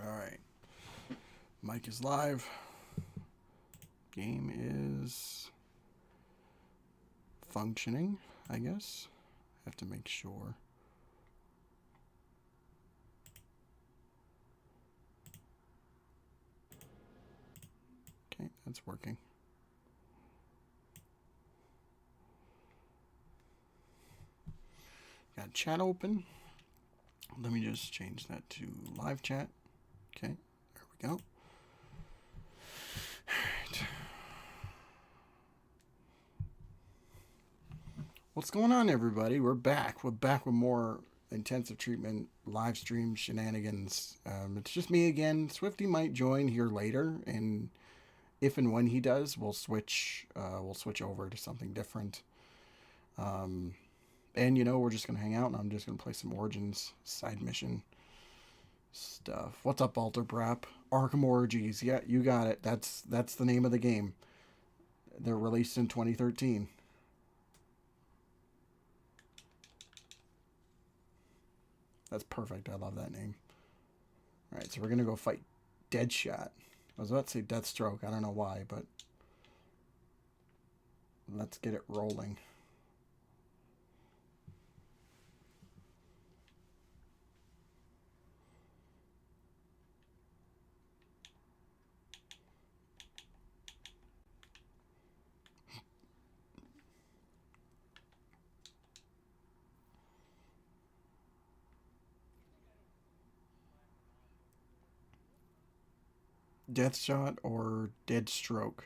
Alright. Mic is live. Game is functioning, I guess. Have to make sure. Okay, that's working. Got chat open. Let me just change that to live chat. Okay, there we go. Alright. What's going on, everybody? We're back. We're back with more intensive treatment live stream shenanigans. It's just me again. Swifty might join here later, and if and when he does, we'll switch over to something different. And you know, we're just gonna hang out, and I'm just gonna play some Origins side mission stuff. What's up, Alterbrap? Arkham Origins. Yeah, you got it. That's the name of the game. They're released in 2013. That's perfect. I love that name. All right, so we're gonna go fight Deadshot. I was about to say Deathstroke. I don't know why, but let's get it rolling. Deathshot or Deadstroke?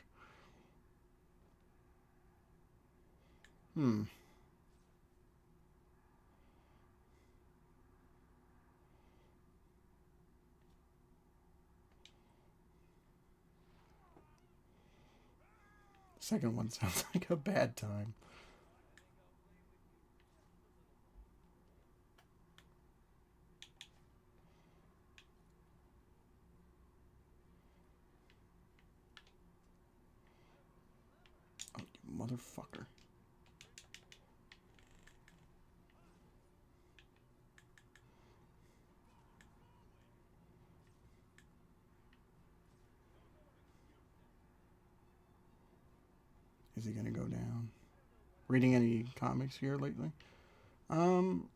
Hmm. Second one sounds like a bad time. Oh, you motherfucker. Is he gonna go down? Reading any comics here lately? Um,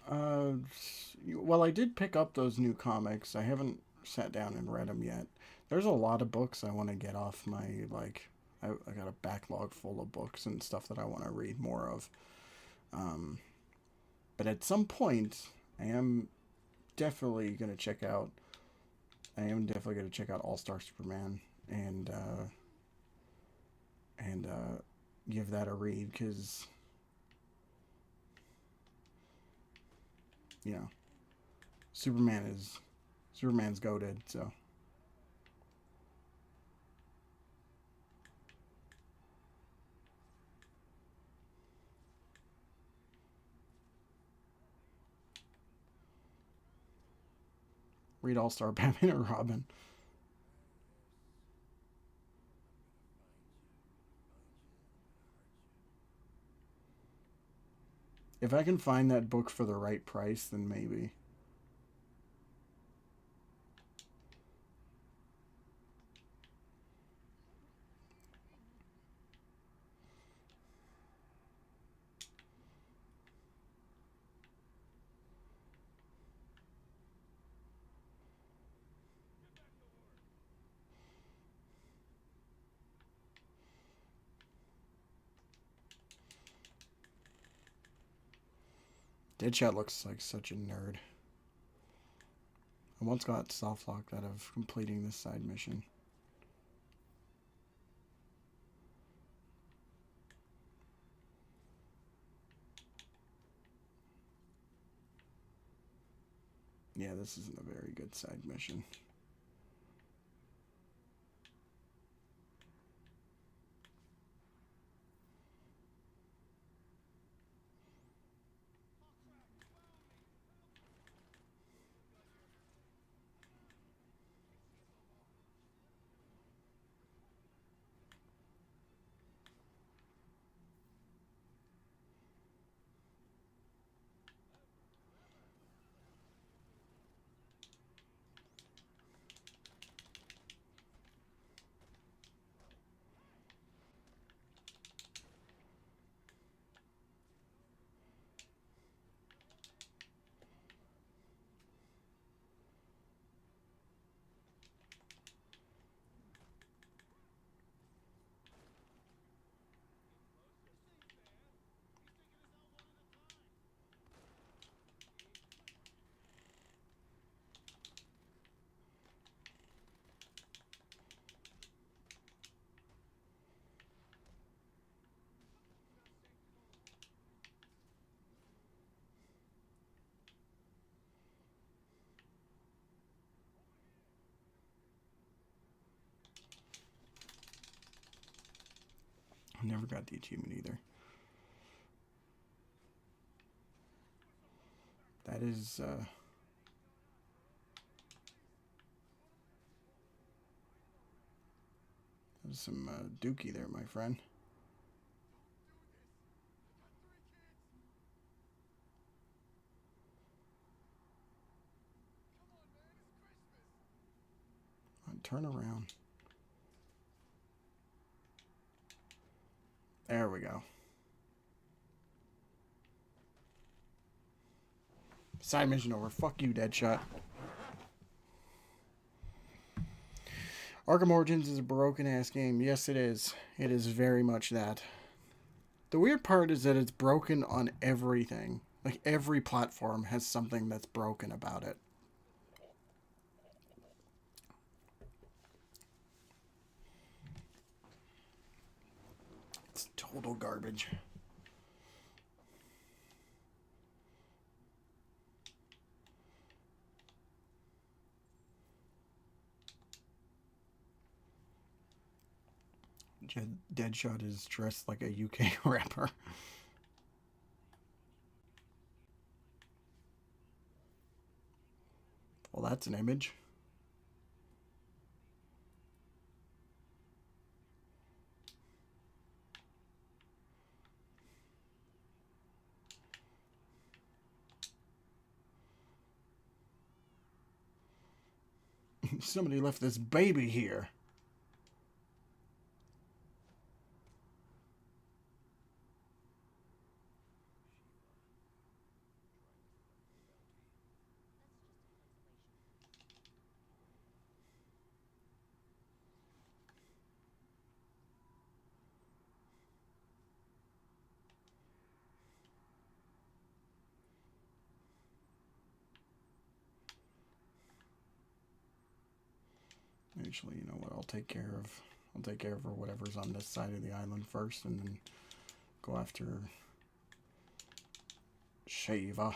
uh, well, I did pick up those new comics. I haven't sat down and read them yet. There's a lot of books I want to get off my, like, I got a backlog full of books and stuff that I want to read more of. Um, but at some point, I am definitely going to check out, All Star Superman and give that a read, because, you know, Superman's goated, so. Read All Star Batman and Robin. If I can find that book for the right price, then maybe. Deadshot looks like such a nerd. I once got soft locked out of completing this side mission. Yeah, this isn't a very good side mission. Never got the achievement either. That is, there's some dookie there, my friend. Turn around. There we go. Side mission over. Fuck you, Deadshot. Arkham Origins is a broken ass game. Yes, it is. It is very much that. The weird part is that it's broken on everything. Like, every platform has something that's broken about it. It's total garbage. Deadshot is dressed like a UK rapper. Well, that's an image. Somebody left this baby here. Actually, you know what? I'll take care of whatever's on this side of the island first, and then go after Shiva.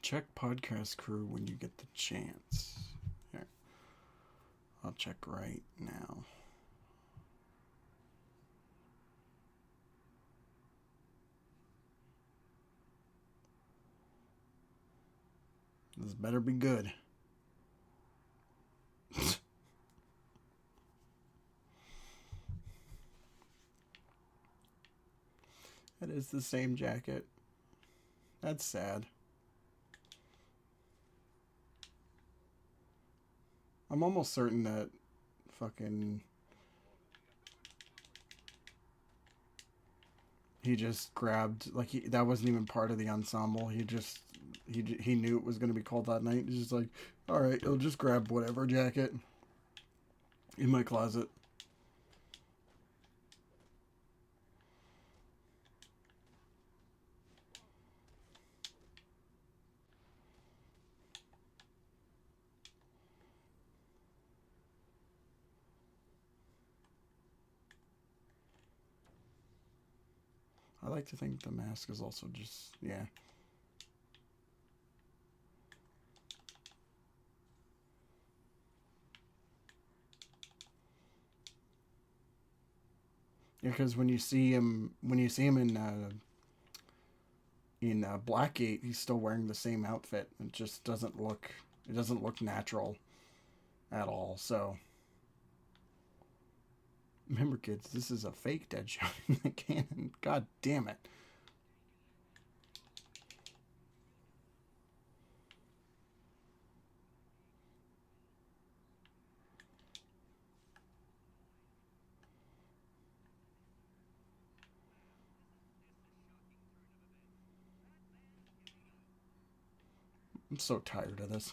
Check podcast crew when you get the chance. Here. I'll check right now. This better be good. That is the same jacket. That's sad. I'm almost certain that fucking he just grabbed, like, that wasn't even part of the ensemble. He knew it was going to be called that night. He's just like, all right, I'll just grab whatever jacket in my closet. I like to think the mask is also just, yeah. Yeah, because when you see him in Blackgate, he's still wearing the same outfit. It just doesn't look natural at all. So remember, kids, this is a fake Deadshot in the canon. God damn it. I'm so tired of this.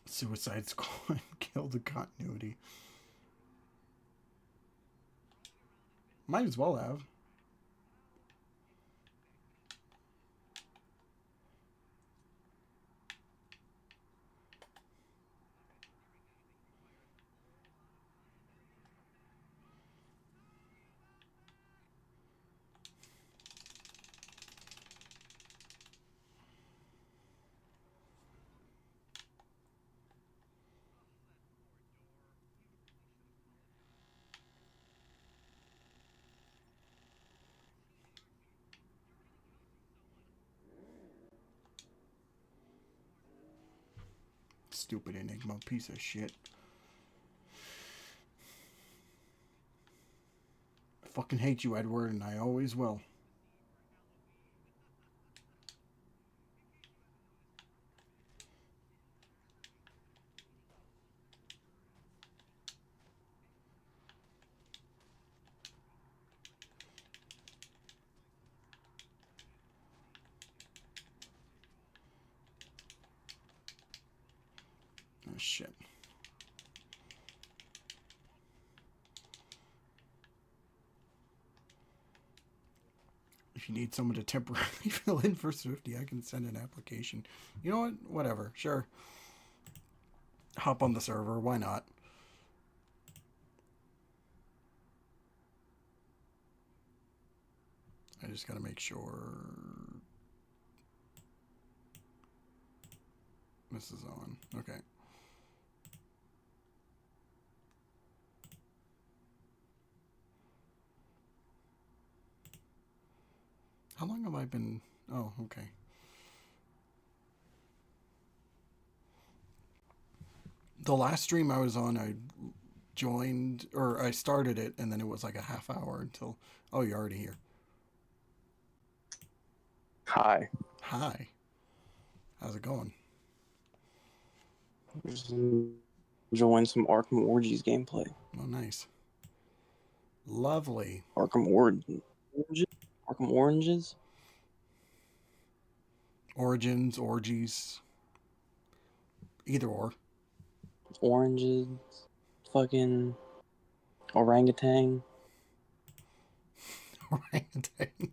Suicide Squad killed the continuity. Might as well have. Stupid Enigma, piece of shit. I fucking hate you, Edward, and I always will. Oh, shit. If you need someone to temporarily fill in for Swifty, I can send an application. You know what? Whatever. Sure. Hop on the server. Why not? I just gotta make sure this is on. Okay. How long have I been? Oh, okay. The last stream I was on, I joined, or I started it, and then it was like a half hour until. Oh, you're already here. Hi. Hi. How's it going? Just enjoying some Arkham Orgies gameplay. Oh, nice. Lovely. Arkham Oranges? Arkham Oranges? Origins, orgies. Either or. Oranges. Fucking orangutan. Orangutan.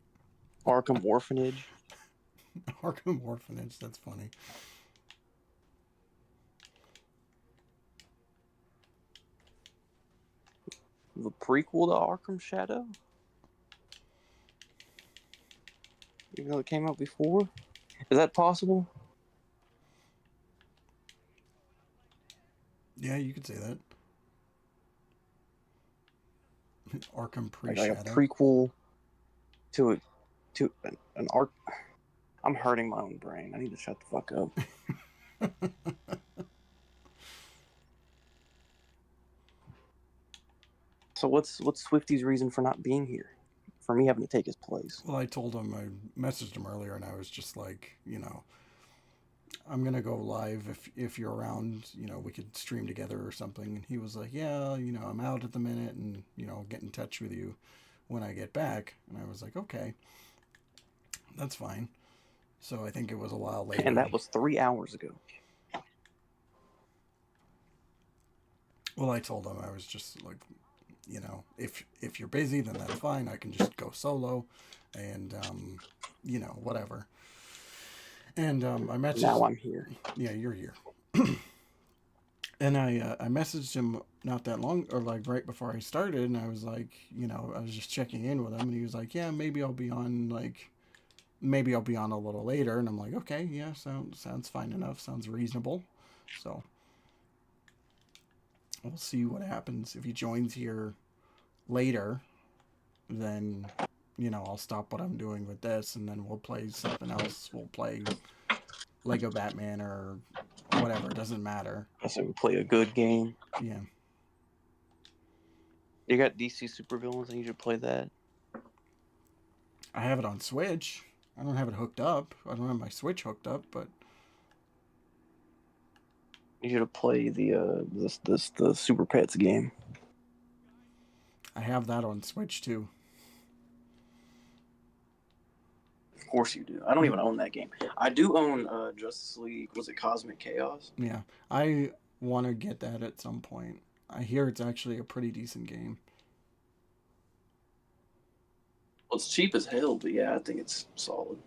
Arkham Orphanage. Arkham Orphanage, that's funny. The prequel to Arkham Shadow? Even though it came out before? Is that possible? Yeah, you could say that. Arkham pre-Shadow. Like a prequel to an arc. I'm hurting my own brain. I need to shut the fuck up. So what's Swifty's reason for not being here? For me having to take his place. Well, I told him, I messaged him earlier, and I was just like, you know, I'm gonna go live if you're around. You know, we could stream together or something. And he was like, yeah, you know, I'm out at the minute, and you know, I'll get in touch with you when I get back. And I was like, okay, that's fine. So I think it was a while later. And that was 3 hours ago. Well, I told him I was just like, you know, if you're busy, then that's fine. I can just go solo, and you know, whatever. And I messaged. Now I'm here. Yeah, you're here. And I messaged him not that long, or like right before I started, and I was like, you know, I was just checking in with him, and he was like, yeah, maybe I'll be on a little later, and I'm like, okay, yeah, sounds fine enough, sounds reasonable. So we'll see what happens if he joins here later. Then, you know, I'll stop what I'm doing with this, and then we'll play something else. We'll play Lego Batman or whatever. It doesn't matter. I said we play a good game. Yeah. You got DC supervillains, and you should play that. I have it on Switch. I don't have it hooked up. I don't have my Switch hooked up, but You should play the Super Pets game. I have that on Switch too. Of course you do. I don't even own that game. I do own Justice League. Was it Cosmic Chaos? Yeah, I want to get that at some point. I hear it's actually a pretty decent game. Well, it's cheap as hell, but yeah, I think it's solid.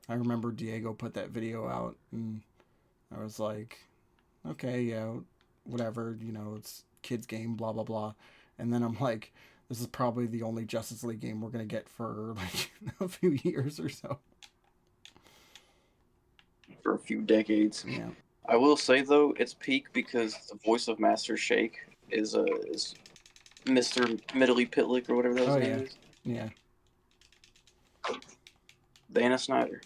I remember Diego put that video out, and I was like, okay, yeah, whatever, it's kids game, blah blah blah. And then I'm like, this is probably the only Justice League game we're gonna get for like a few years or so. For a few decades. Yeah. I will say though, it's peak because the voice of Master Shake is Mr. Middley Pitlick or whatever that his name is. Yeah. Dana Snyder,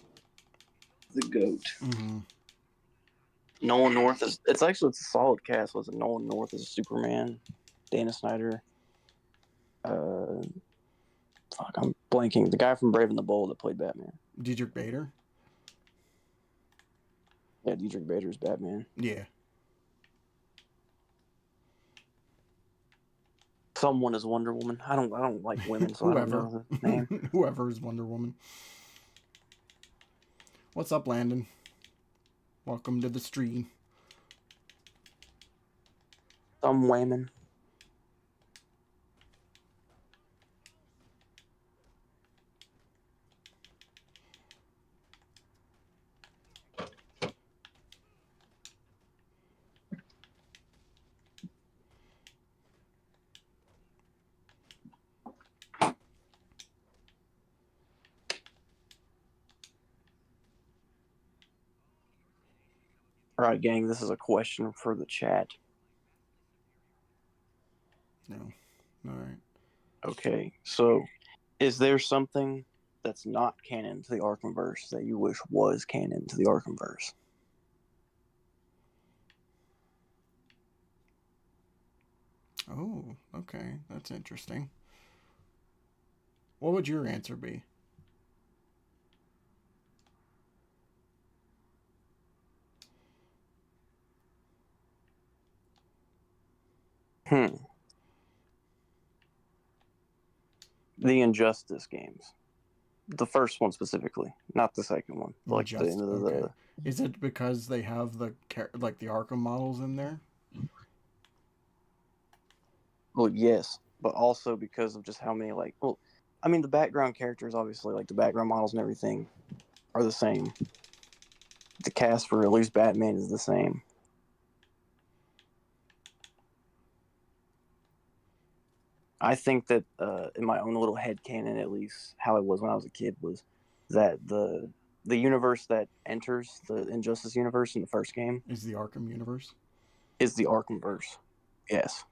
the goat. Mm-hmm. Nolan North is. It's a solid cast. Was it Nolan North is Superman? Dana Snyder. Fuck, I'm blanking. The guy from Brave and the Bold that played Batman. Diedrich Bader. Yeah, Diedrich Bader's Batman. Yeah. Someone is Wonder Woman. I don't like women, so I don't know the name. Whoever is Wonder Woman. What's up, Landon? Welcome to the stream. Some women. All right, gang, this is a question for the chat. No. All right. Okay, so is there something that's not canon to the Arkhamverse that you wish was canon to the Arkhamverse? Oh, okay. That's interesting. What would your answer be? The Injustice games. The first one specifically, not the second one. Like okay. Is it because they have the Arkham models in there? Well, yes, but also because of just how many the background characters, obviously, like the background models and everything, are the same. The cast for at least Batman is the same. I think that in my own little headcanon, at least, how it was when I was a kid was that the universe that enters the Injustice universe in the first game is the Arkham universe. Is the Arkhamverse. Yes.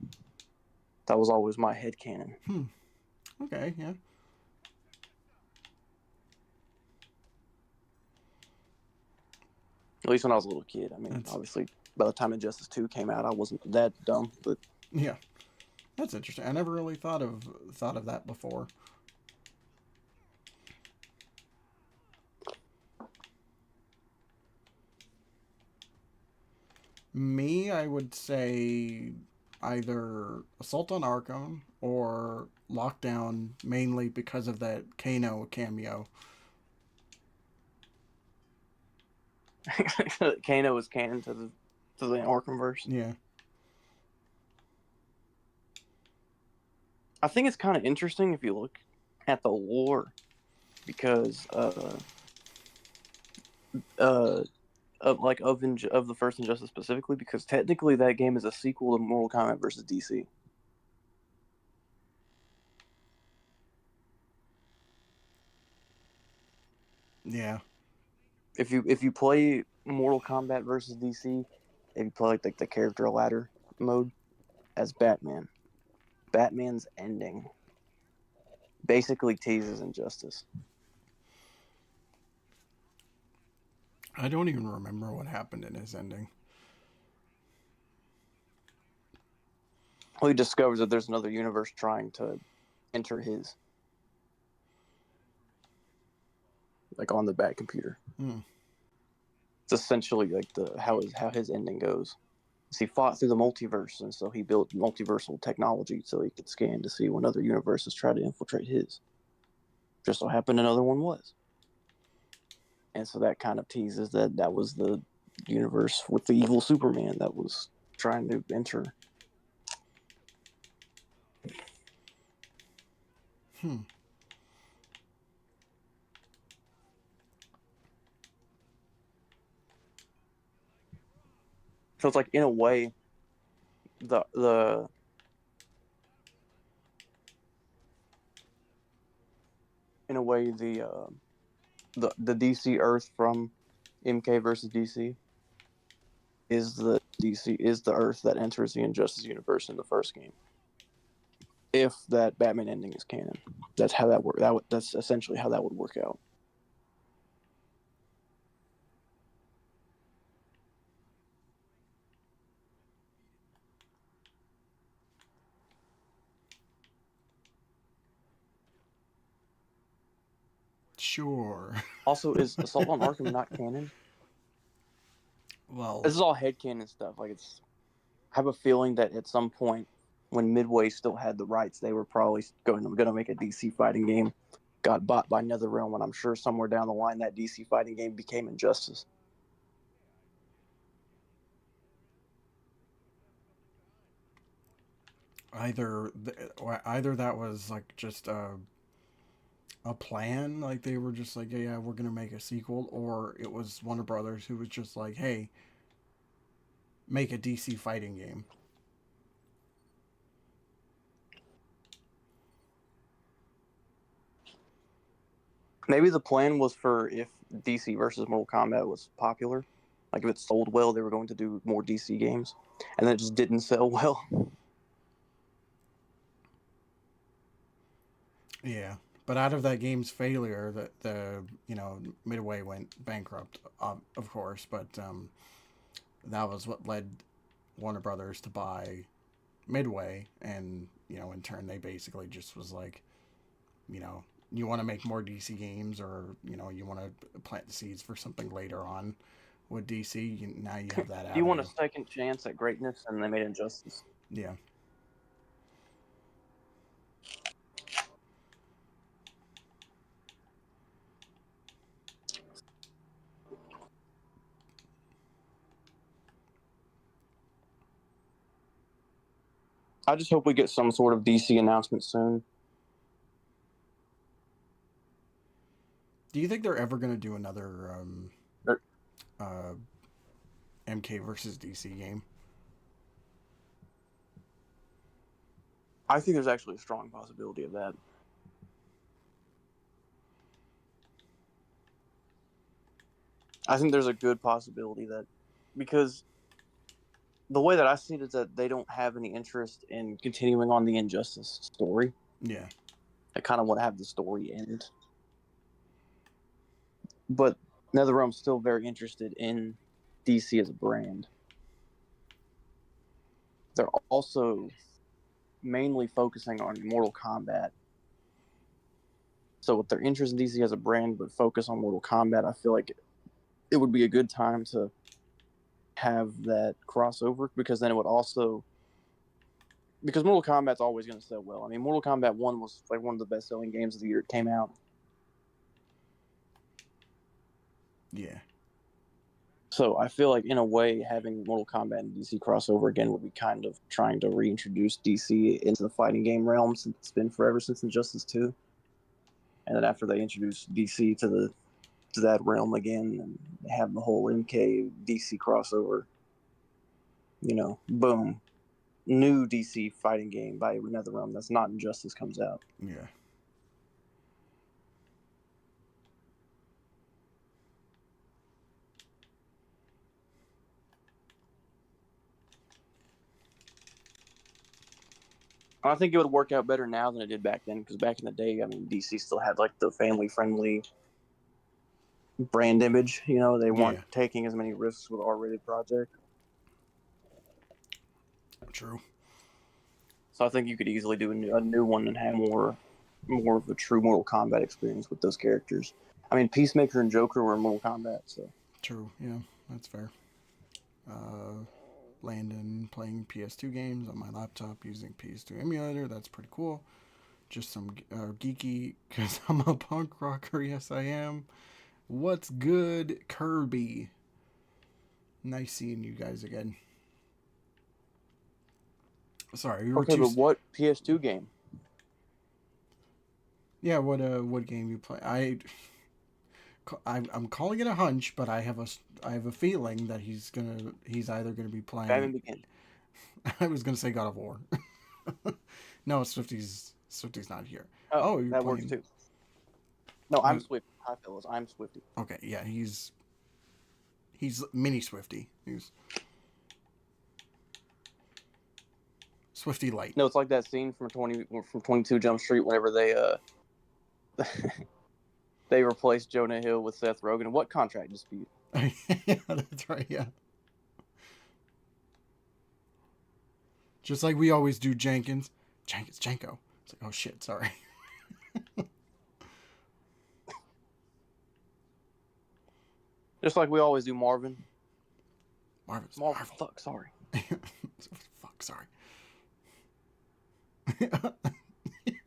That was always my headcanon. Okay, yeah. At least when I was a little kid. I mean, obviously, by the time Injustice 2 came out, I wasn't that dumb, but yeah. That's interesting. I never really thought of that before. Me, I would say either Assault on Arkham or Lockdown, mainly because of that Kano cameo. Kano is canon to the Arkhamverse. Yeah. I think it's kind of interesting if you look at the lore, because of the first Injustice specifically, because technically that game is a sequel to Mortal Kombat versus DC. Yeah. If you play Mortal Kombat versus DC, if you play like the character ladder mode as Batman, Batman's ending basically teases Injustice. I don't even remember what happened in his ending. Well, he discovers that there's another universe trying to enter his, like on the Bat computer. Hmm. It's essentially like how his ending goes. So he fought through the multiverse, and so he built multiversal technology so he could scan to see when other universes try to infiltrate his. Just so happened another one was, and so that kind of teases that was the universe with the evil Superman that was trying to enter. Hmm. So it's like in a way, the in a way the DC Earth from MK versus DC is the Earth that enters the Injustice universe in the first game. If that Batman ending is canon, that's how that work. That's essentially how that would work out. Sure. Also, is Assault on Arkham not canon? Well, This is all headcanon stuff. Like I have a feeling that at some point when Midway still had the rights, they were probably going to make a DC fighting game. Got bought by NetherRealm, and I'm sure somewhere down the line that DC fighting game became Injustice. either that was like just a plan, like they were just like, yeah, we're gonna make a sequel, or it was Warner Brothers who was just like, hey, make a DC fighting game. Maybe the plan was for if DC versus Mortal Kombat was popular, like if it sold well, they were going to do more DC games, and then it just didn't sell well. Yeah, but out of that game's failure, the Midway went bankrupt, of course. But that was what led Warner Brothers to buy Midway, and in turn, they basically just was like, you want to make more DC games, or you want to plant the seeds for something later on with DC. Now you have that You want a avenue. second chance at greatness, and they made Injustice. Yeah. I just hope we get some sort of DC announcement soon. Do you think they're ever going to do another Er, uh, MK versus DC game? I think there's actually a strong possibility of that. I think there's a good possibility that because the way that I see it is that they don't have any interest in continuing on the Injustice story. Yeah. They kind of want to have the story end. But NetherRealm's still very interested in DC as a brand. They're also mainly focusing on Mortal Kombat. So with their interest in DC as a brand, but focus on Mortal Kombat, I feel like it would be a good time to have that crossover because then it would also because Mortal Kombat's always going to sell well. I mean, Mortal Kombat 1 was like one of the best selling games of the year it came out. Yeah. So I feel like in a way having Mortal Kombat and DC crossover again would be kind of trying to reintroduce DC into the fighting game realm since it's been forever since Injustice 2. And then after they introduce DC to that realm again and have the whole MK DC crossover, boom, new DC fighting game by NetherRealm that's not Injustice comes out. Yeah. I think it would work out better now than it did back then because back in the day, I mean, DC still had like the family friendly brand image. They weren't Yeah. taking as many risks with R-rated project. True. So I think you could easily do a new one and have more of a true Mortal Kombat experience with those characters. I mean, Peacemaker and Joker were in Mortal Kombat, so True. Yeah, that's fair. Uh, Landon playing PS2 games on my laptop using PS2 emulator. That's pretty cool. Just some geeky because I'm a punk rocker. Yes, I am. What's good, Kirby? Nice seeing you guys again. Sorry, we were okay. too. But what PS2 game? Yeah, what game you play? I'm calling it a hunch, but I have a feeling that he's either gonna be Batman playing. Begins. I was gonna say God of War. No, Swifty's not here. Oh, Oh, you're that works playing. too. No, I'm Uh, Swifty. Hi, fellas. I'm Swifty. okay, yeah, he's mini Swifty. He's Swifty Light. No, it's like that scene from 22 Jump Street whenever they they replaced Jonah Hill with Seth Rogen. What contract dispute? Yeah, that's right. Yeah, just like we always do. Jenkins, Jenko. It's like, oh shit, sorry. Just like we always do, Marvin. Marvin. Fuck, sorry. Fuck, sorry.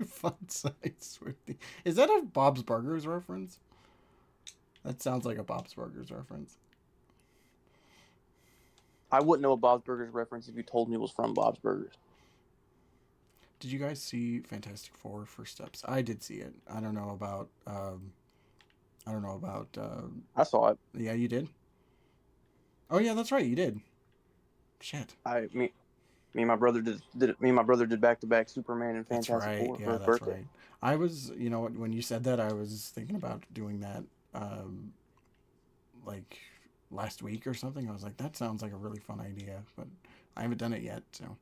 Fun size Swifty. Is that a Bob's Burgers reference? That sounds like a Bob's Burgers reference. I wouldn't know a Bob's Burgers reference if you told me it was from Bob's Burgers. Did you guys see Fantastic Four First Steps? I did see it. I don't know about. I don't know about. I saw it. Yeah, you did. Oh yeah, that's right. You did. Shit. Me and my brother did me and my brother did back-to-back Superman and That's Fantastic right. Four for Yeah, his that's birthday. right. I was, when you said that, I was thinking about doing that, like last week or something. I was like, that sounds like a really fun idea, but I haven't done it yet. So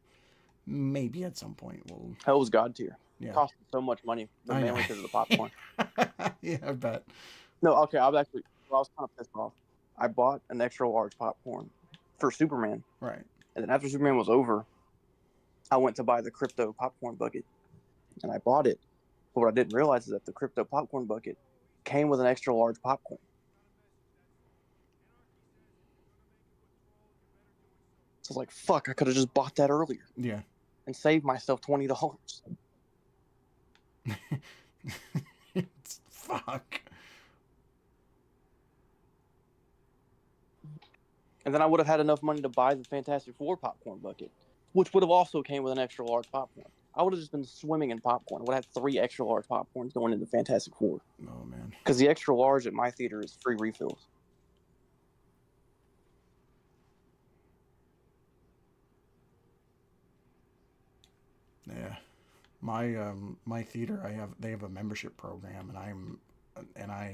maybe at some point we'll. Hell was God tier. Yeah. It cost so much money, but I know. mainly because of the popcorn. Yeah, I bet. No, okay, I was kind of pissed off. I bought an extra large popcorn for Superman, Right. and then after Superman was over, I went to buy the crypto popcorn bucket, and I bought it. But what I didn't realize is that the crypto popcorn bucket came with an extra large popcorn. So I was like, fuck, I could have just bought that earlier. Yeah. And saved myself $20. Fuck. And then I would have had enough money to buy the Fantastic Four popcorn bucket, which would have also came with an extra large popcorn. I would have just been swimming in popcorn. I would have had 3 extra large popcorns going into Fantastic Four. Oh man. Because the extra large at my theater is free refills. Yeah. My theater, they have a membership program, and I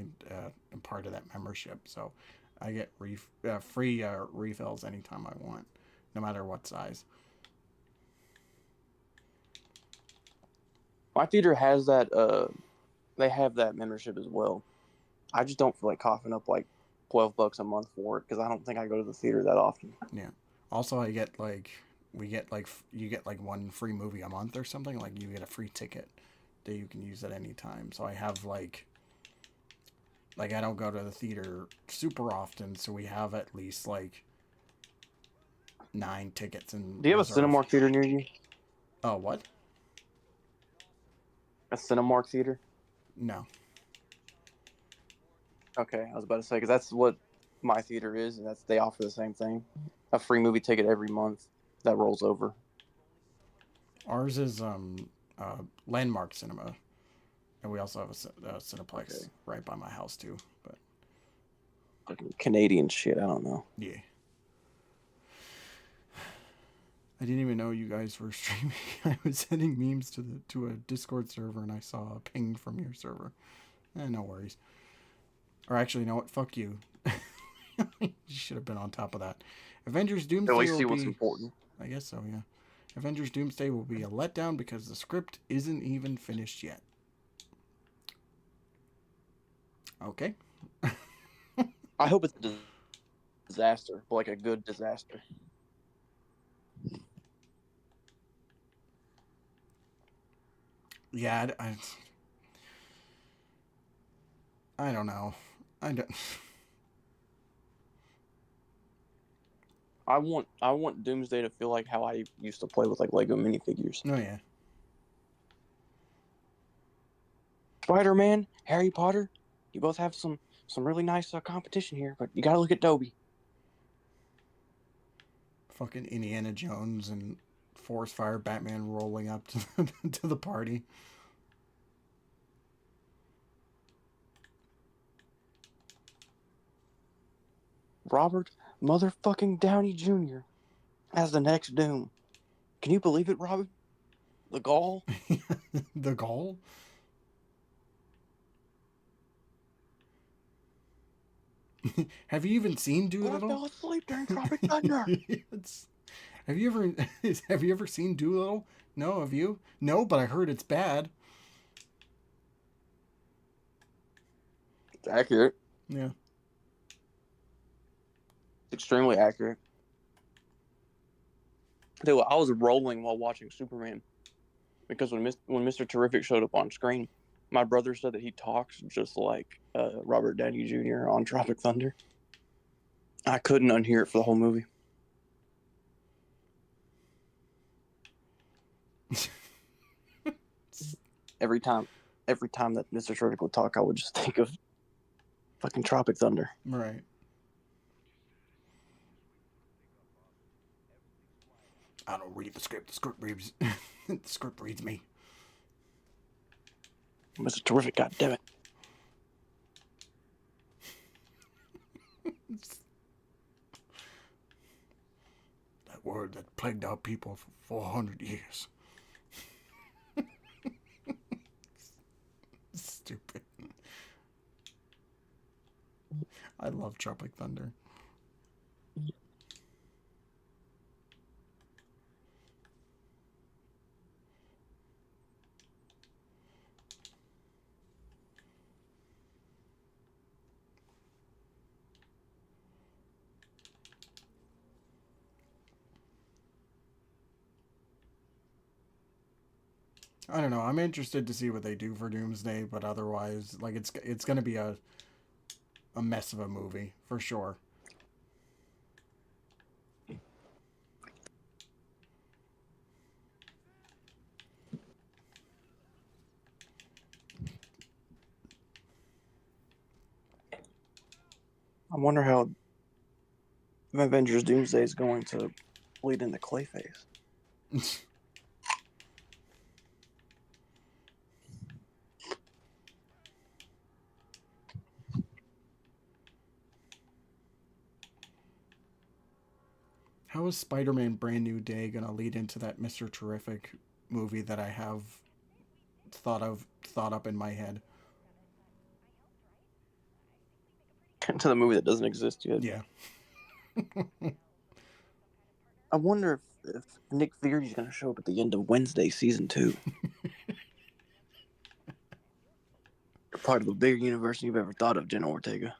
am part of that membership, so I get free refills anytime I want, no matter what size. My theater has that. They have that membership as well. I just don't feel like coughing up like $12 a month for it because I don't think I go to the theater that often. Yeah. Also, I get like you get like one free movie a month or something. Like you get a free ticket that you can use at any time. So I have like I don't go to the theater super often, so we have at least like 9 tickets in Do you have reserve. a Cinemark theater near you? Oh, what? A Cinemark theater? No. Okay, I was about to say because that's what my theater is, and they offer the same thing, a free movie ticket every month that rolls over. Ours is Landmark Cinema, and we also have a Cineplex right by my house too. But fucking Canadian shit, I don't know. yeah. I didn't even know you guys were streaming. I was sending memes to a Discord server, and I saw a ping from your server. No worries. Or actually, you know what? Fuck you. You should have been on top of that. Avengers Doomsday At least will see be... what's important. I guess so, yeah. Avengers Doomsday will be a letdown because the script isn't even finished yet. Okay. I hope it's a disaster, but like a good disaster. Yeah, I don't know. I don't. I want Doomsday to feel like how I used to play with like Lego minifigures. Oh yeah. Spider-Man, Harry Potter, you both have some really nice competition here, but you gotta look at Dobie. Fucking Indiana Jones and Forest Fire Batman rolling up to to the party. Robert motherfucking Downey Jr. as the next Doom. Can you believe it, Robin? The gall. The goal. Have you even seen But I Doolittle? fell asleep during Tropic Thunder. Have you ever have you ever seen Doolittle? No, have you? No, but I heard it's bad. It's accurate. Yeah. It's extremely accurate. Dude, I was rolling while watching Superman because when Mr. Terrific showed up on screen, my brother said that he talks just like Robert Downey Jr. on Tropic Thunder. I couldn't unhear it for the whole movie. every time, every time that Mr. Terrific would talk, I would just think of fucking Tropic Thunder. Right. I don't read the script. The script reads. The script reads me. Mr. Terrific, goddammit. That word that plagued our people for 400 years. Stupid. I love Tropic Thunder. I don't know. I'm interested to see what they do for Doomsday, but otherwise, like it's gonna be a mess of a movie for sure. I wonder how Avengers Doomsday is going to lead into Clayface. How is Spider-Man Brand New Day gonna lead into that Mr. Terrific movie that I have thought up in my head? To the movie that doesn't exist yet. Yeah. I wonder if Nick Fury's going to show up at the end of Wednesday season 2. You're part of a bigger universe than you've ever thought of, Jenna Ortega.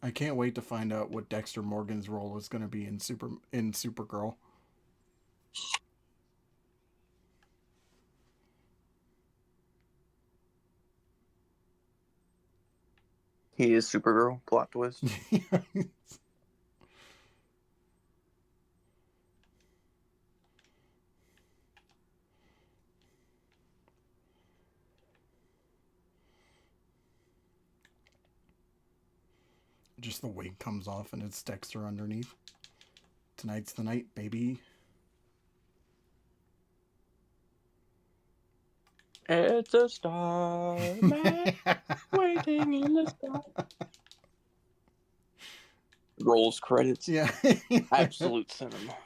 I can't wait to find out what Dexter Morgan's role is going to be in Supergirl. He is Supergirl, plot twist. Just the wig comes off and it's Dexter underneath. Tonight's the night, baby. It's a star, man, waiting in the sky. Rolls credits. Yeah. Absolute cinema.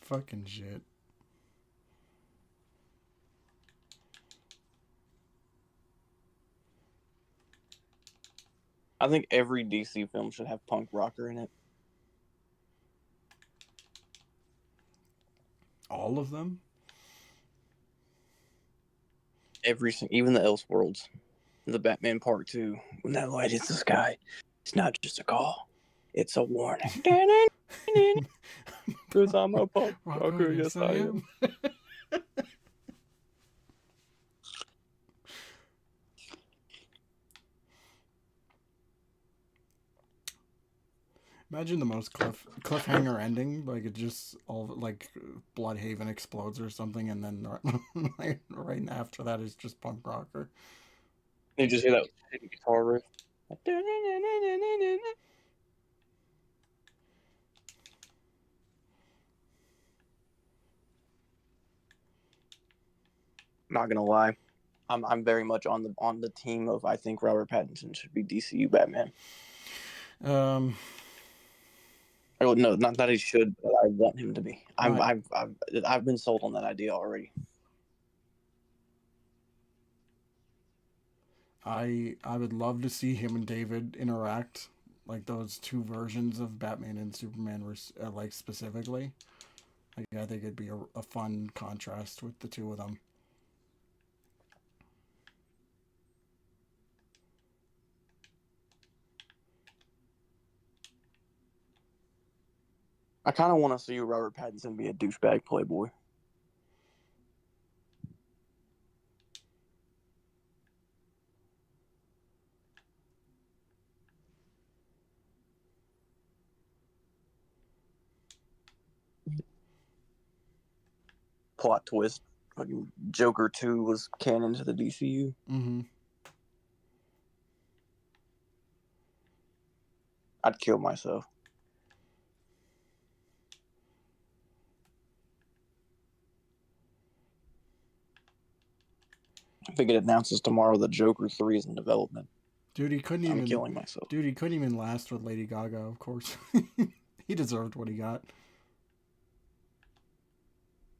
Fucking shit. I think every DC film should have punk rocker in it. All of them? Even the Elseworlds. The Batman Part 2. When that light hits the sky, it's not just a call, it's a warning. Because I'm a punk rocker, yes I am. Imagine the most cliffhanger ending, like it just all like Bloodhaven explodes or something, and then right after that is just punk rocker. You just hear that guitar riff. Not gonna lie, I'm very much on the team of I think Robert Pattinson should be DCU Batman. Um, Oh no, not that he should, but I want him to be. I I've been sold on that idea already. I would love to see him and David interact, like those two versions of Batman and Superman were like specifically. Like, I think it'd be a fun contrast with the two of them. I kind of want to see Robert Pattinson be a douchebag playboy. Plot twist: fucking Joker 2 was canon to the DCU. Mm-hmm. I'd kill myself. If it get announces tomorrow that Joker 3 is in development, Dude, he couldn't I'm even. killing myself. Dude, he couldn't even last with Lady Gaga. Of course, he deserved what he got.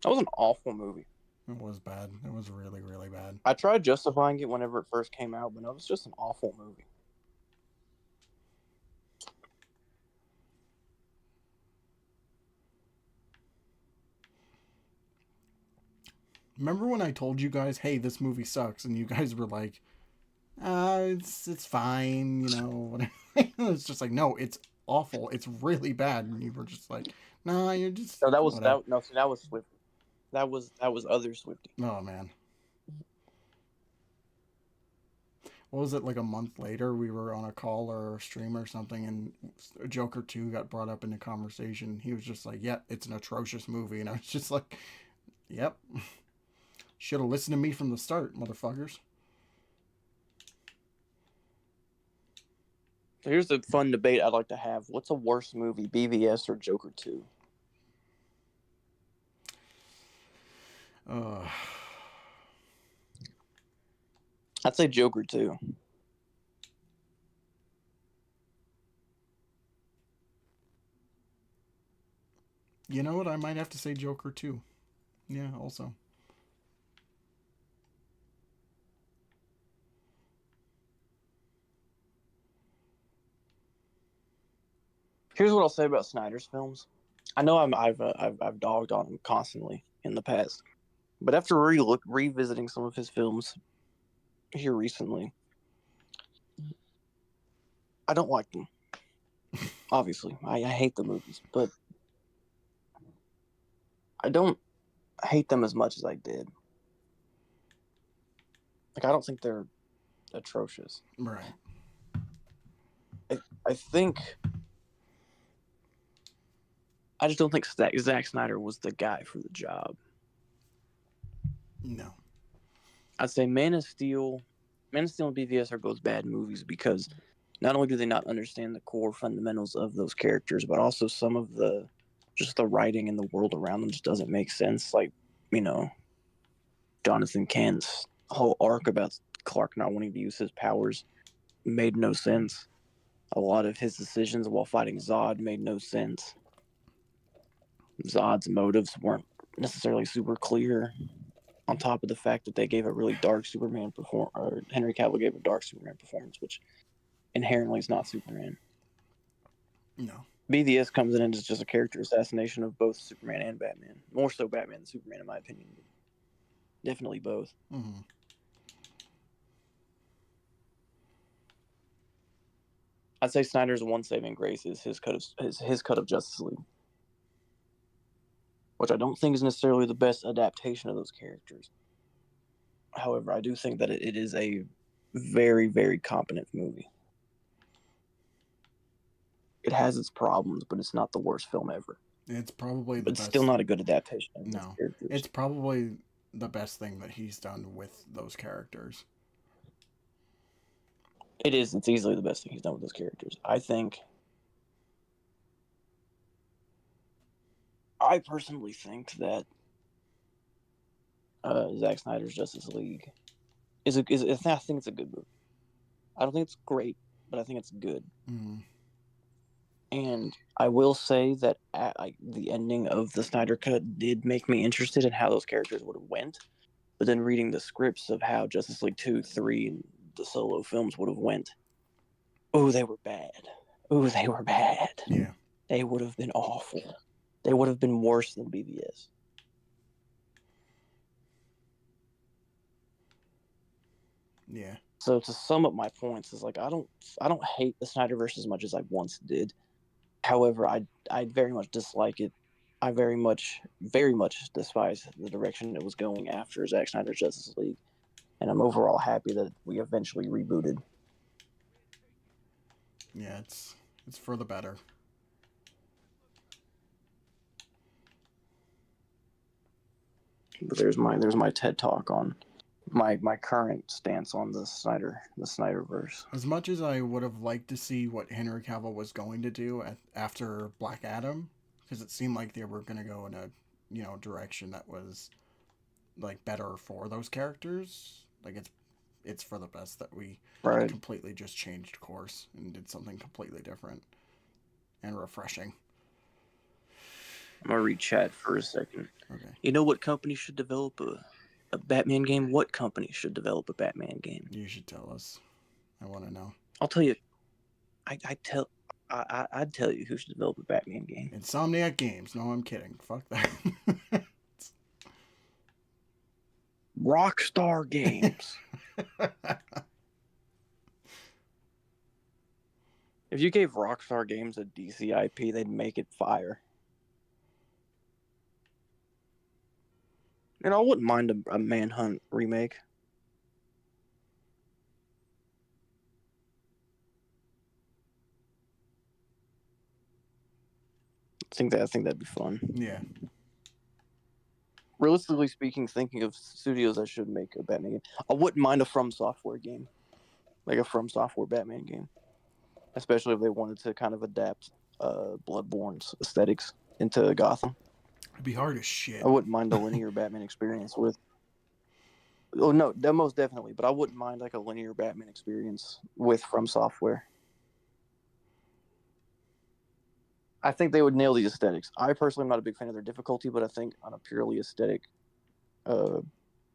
That was an awful movie. It was bad. It was really, really bad. I tried justifying it whenever it first came out, but it was just an awful movie. Remember when I told you guys, "Hey, this movie sucks," and you guys were like, it's fine," you know. It's just like, no, it's awful. It's really bad, and you were just like, "Nah, you're just No, that was whatever." that. No, see, that was Swifty. That was other Swifty. Oh man, what was it, like a month later? We were on a call or a stream or something, and Joker 2 got brought up in the conversation. He was just like, "Yeah, it's an atrocious movie," and I was just like, "Yep, should have listened to me from the start, motherfuckers." So here's the fun debate I'd like to have: what's a worse movie, BVS or Joker 2? Uh, I'd say Joker 2. you know what? I might have to say Joker 2. Yeah, also. Here's what I'll say about Snyder's films. I know I've dogged on him constantly in the past, but after revisiting some of his films here recently, I don't like them. Obviously, I hate the movies, but I don't hate them as much as I did. Like, I don't think they're atrocious. Right. I think I just don't think Zack Snyder was the guy for the job. No. I'd say Man of Steel and BVS are both bad movies because not only do they not understand the core fundamentals of those characters, but also some of the writing and the world around them just doesn't make sense. Like, you know, Jonathan Kent's whole arc about Clark not wanting to use his powers made no sense. A lot of his decisions while fighting Zod made no sense. Zod's motives weren't necessarily super clear. On top of the fact that they gave a really dark Superman or Henry Cavill gave a dark Superman performance, which inherently is not Superman. No. BVS comes in and is just a character assassination of both Superman and Batman. More so Batman than Superman, in my opinion. Definitely both. Mm-hmm. I'd say Snyder's one saving grace is his cut of Justice League, which I don't think is necessarily the best adaptation of those characters. However, I do think that it is a very, very competent movie. It has its problems, but it's not the worst film ever. It's probably the But it's best. still not a good adaptation of those No, characters. it's probably the best thing that he's done with those characters. It is. It's easily the best thing he's done with those characters. I personally think that Zack Snyder's Justice League I think it's a good movie. I don't think it's great, but I think it's good. And I will say that the ending of the Snyder Cut did make me interested in how those characters would have went. But then reading the scripts of how Justice League 2, 3, and the solo films would have went, oh, they were bad. Oh, they were bad. Yeah. They would have been awful. They would have been worse than BVS. Yeah. So to sum up my points is like I don't hate the Snyderverse as much as I once did. However, I very much dislike it. I very much despise the direction it was going after Zack Snyder's Justice League, and I'm overall happy that we eventually rebooted. Yeah, it's for the better. But there's my TED talk on my current stance on the Snyderverse. As much as I would have liked to see what Henry Cavill was going to do after Black Adam, because it seemed like they were going to go in a direction that was like better for those characters. Like it's for the best that we completely just changed course and did something completely different and refreshing. I'm gonna read chat for a second. Okay. You know what company should develop a Batman game? What company should develop a Batman game? You should tell us. I want to know. I'll tell you. I'd tell you who should develop a Batman game. Insomniac Games. No, I'm kidding. Fuck that. Rockstar Games. If you gave Rockstar Games a DC IP, they'd make it fire. And I wouldn't mind a Manhunt remake. I think that'd be fun. Yeah. Realistically speaking, thinking of studios that should make a Batman game, I wouldn't mind a From Software game, like a From Software Batman game, especially if they wanted to kind of adapt Bloodborne's aesthetics into Gotham. It'd be hard as shit. I wouldn't mind a linear Batman experience with. Oh no, most definitely, but I wouldn't mind like a linear Batman experience with From Software. I think they would nail the aesthetics. I personally am not a big fan of their difficulty, but I think on a purely aesthetic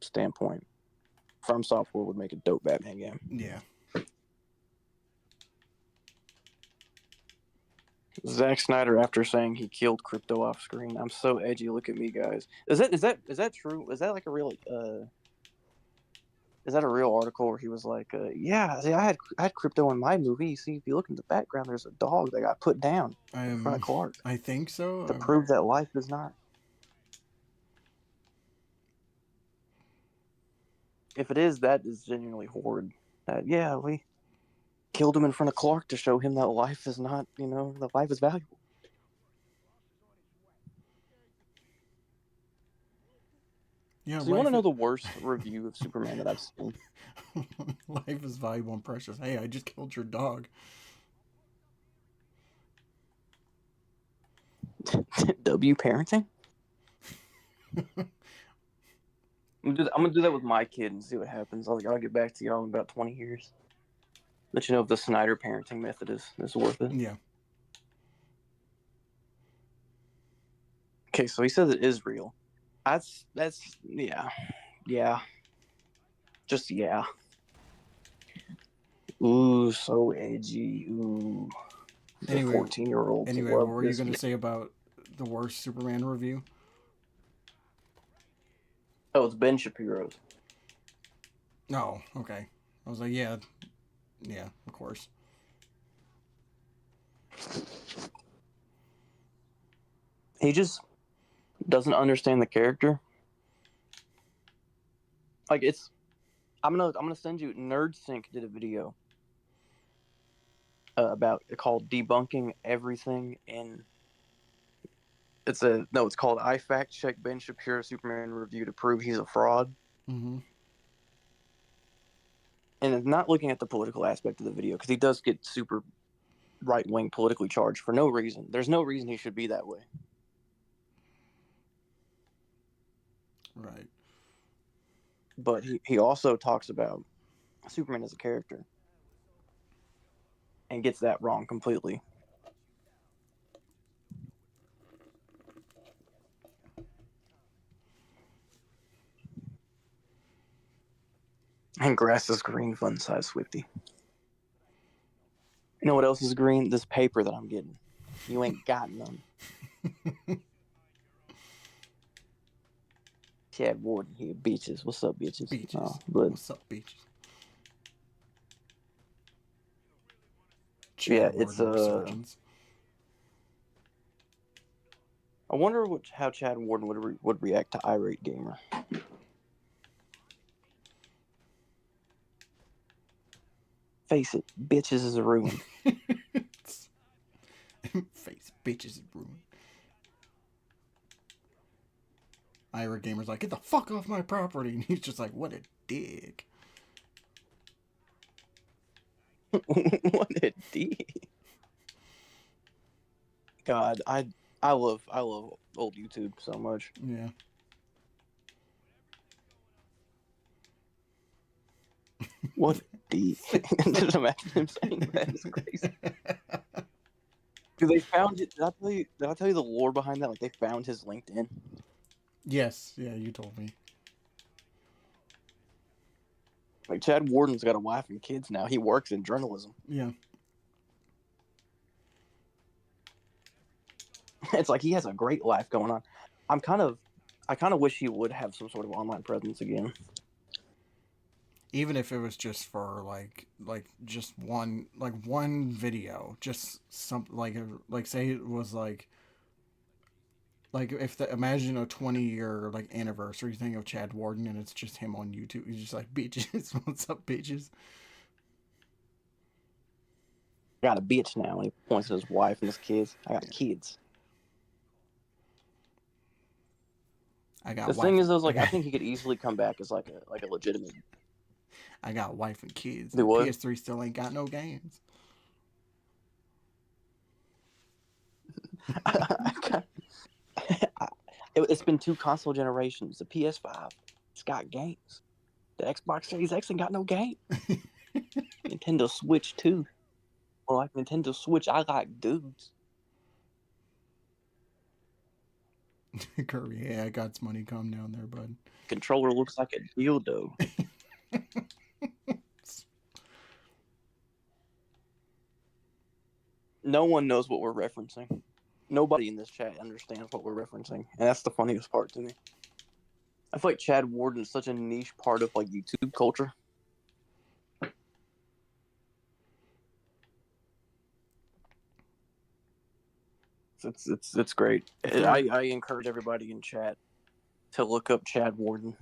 standpoint, From Software would make a dope Batman game. Yeah. Zack Snyder, after saying he killed Crypto off screen, I'm so edgy. Look at me, guys. Is that true? Is that like a real? Is that a real article where he was like, "Yeah, see, I had Crypto in my movie. See, if you look in the background, there's a dog that got put down in front of Clark. I think so. To prove that life is not." If it is, that is genuinely horrid. Yeah, we killed him in front of Clark to show him that life is not, that life is valuable. Yeah, so you want to know the worst review of Superman that I've seen? Life is valuable and precious. Hey, I just killed your dog. W parenting? I'm gonna do that with my kid and see what happens. I'll get back to y'all in about 20 years. Let you know if the Snyder parenting method is worth it. Yeah. Okay, so he says it is real. That's yeah. Just yeah. Ooh, so edgy. Ooh. Anyway, 14-year-old. Anyway, what were you going to say about the worst Superman review? Oh, it's Ben Shapiro's. Oh, okay. I was like, yeah, of course. He just doesn't understand the character. Like it's, I'm gonna send you. NerdSync did a video about called debunking everything in. It's called I fact check Ben Shapiro Superman review to prove he's a fraud. Mm-hmm. And it's not looking at the political aspect of the video because he does get super right wing politically charged for no reason. There's no reason he should be that way. Right. But he also talks about Superman as a character and gets that wrong completely. And grass is green, fun size Swifty. You know what else is green? This paper that I'm getting. You ain't got none. Chad Warden here, bitches. What's up, bitches? Beaches. But What's up, beaches? yeah, Chad it's Warden resurgence. I wonder how Chad Warden would react to Irate Gamer. Face it, bitches is a ruin. Face bitches is ruined. Ira Gamer's like, get the fuck off my property, and he's just like, what a dick. What a D. God, I love old YouTube so much. Yeah. What a D. Just imagine him saying that. It's crazy. Dude, they found it. Did I tell you the lore behind that? Like they found his LinkedIn. Yes. Yeah, you told me. Like Chad Warden's got a wife and kids now. He works in journalism. Yeah. It's like he has a great life going on. I kind of wish he would have some sort of online presence again. Even if it was just for like just one video, just some like say it was like if the imagine a 20-year like anniversary thing of Chad Warden and it's just him on YouTube. He's just like bitches, what's up, bitches? I got a bitch now, and he points at his wife and his kids. I got kids. I got The wife. thing is, though, like I think he could easily come back as like a legitimate. I got wife and kids. Do The what? PS3 still ain't got no games. It's been 2 console generations. The PS5, it's got games. The Xbox Series X ain't got no game. Nintendo Switch too. Or like Nintendo Switch, I like dudes. Kirby, yeah, God's money, calm down there, bud. Controller looks like a dildo. No one knows what we're referencing. Nobody in this chat understands what we're referencing, and that's the funniest part to me. I feel like Chad Warden is such a niche part of like YouTube culture. It's great. I encourage everybody in chat to look up Chad Warden.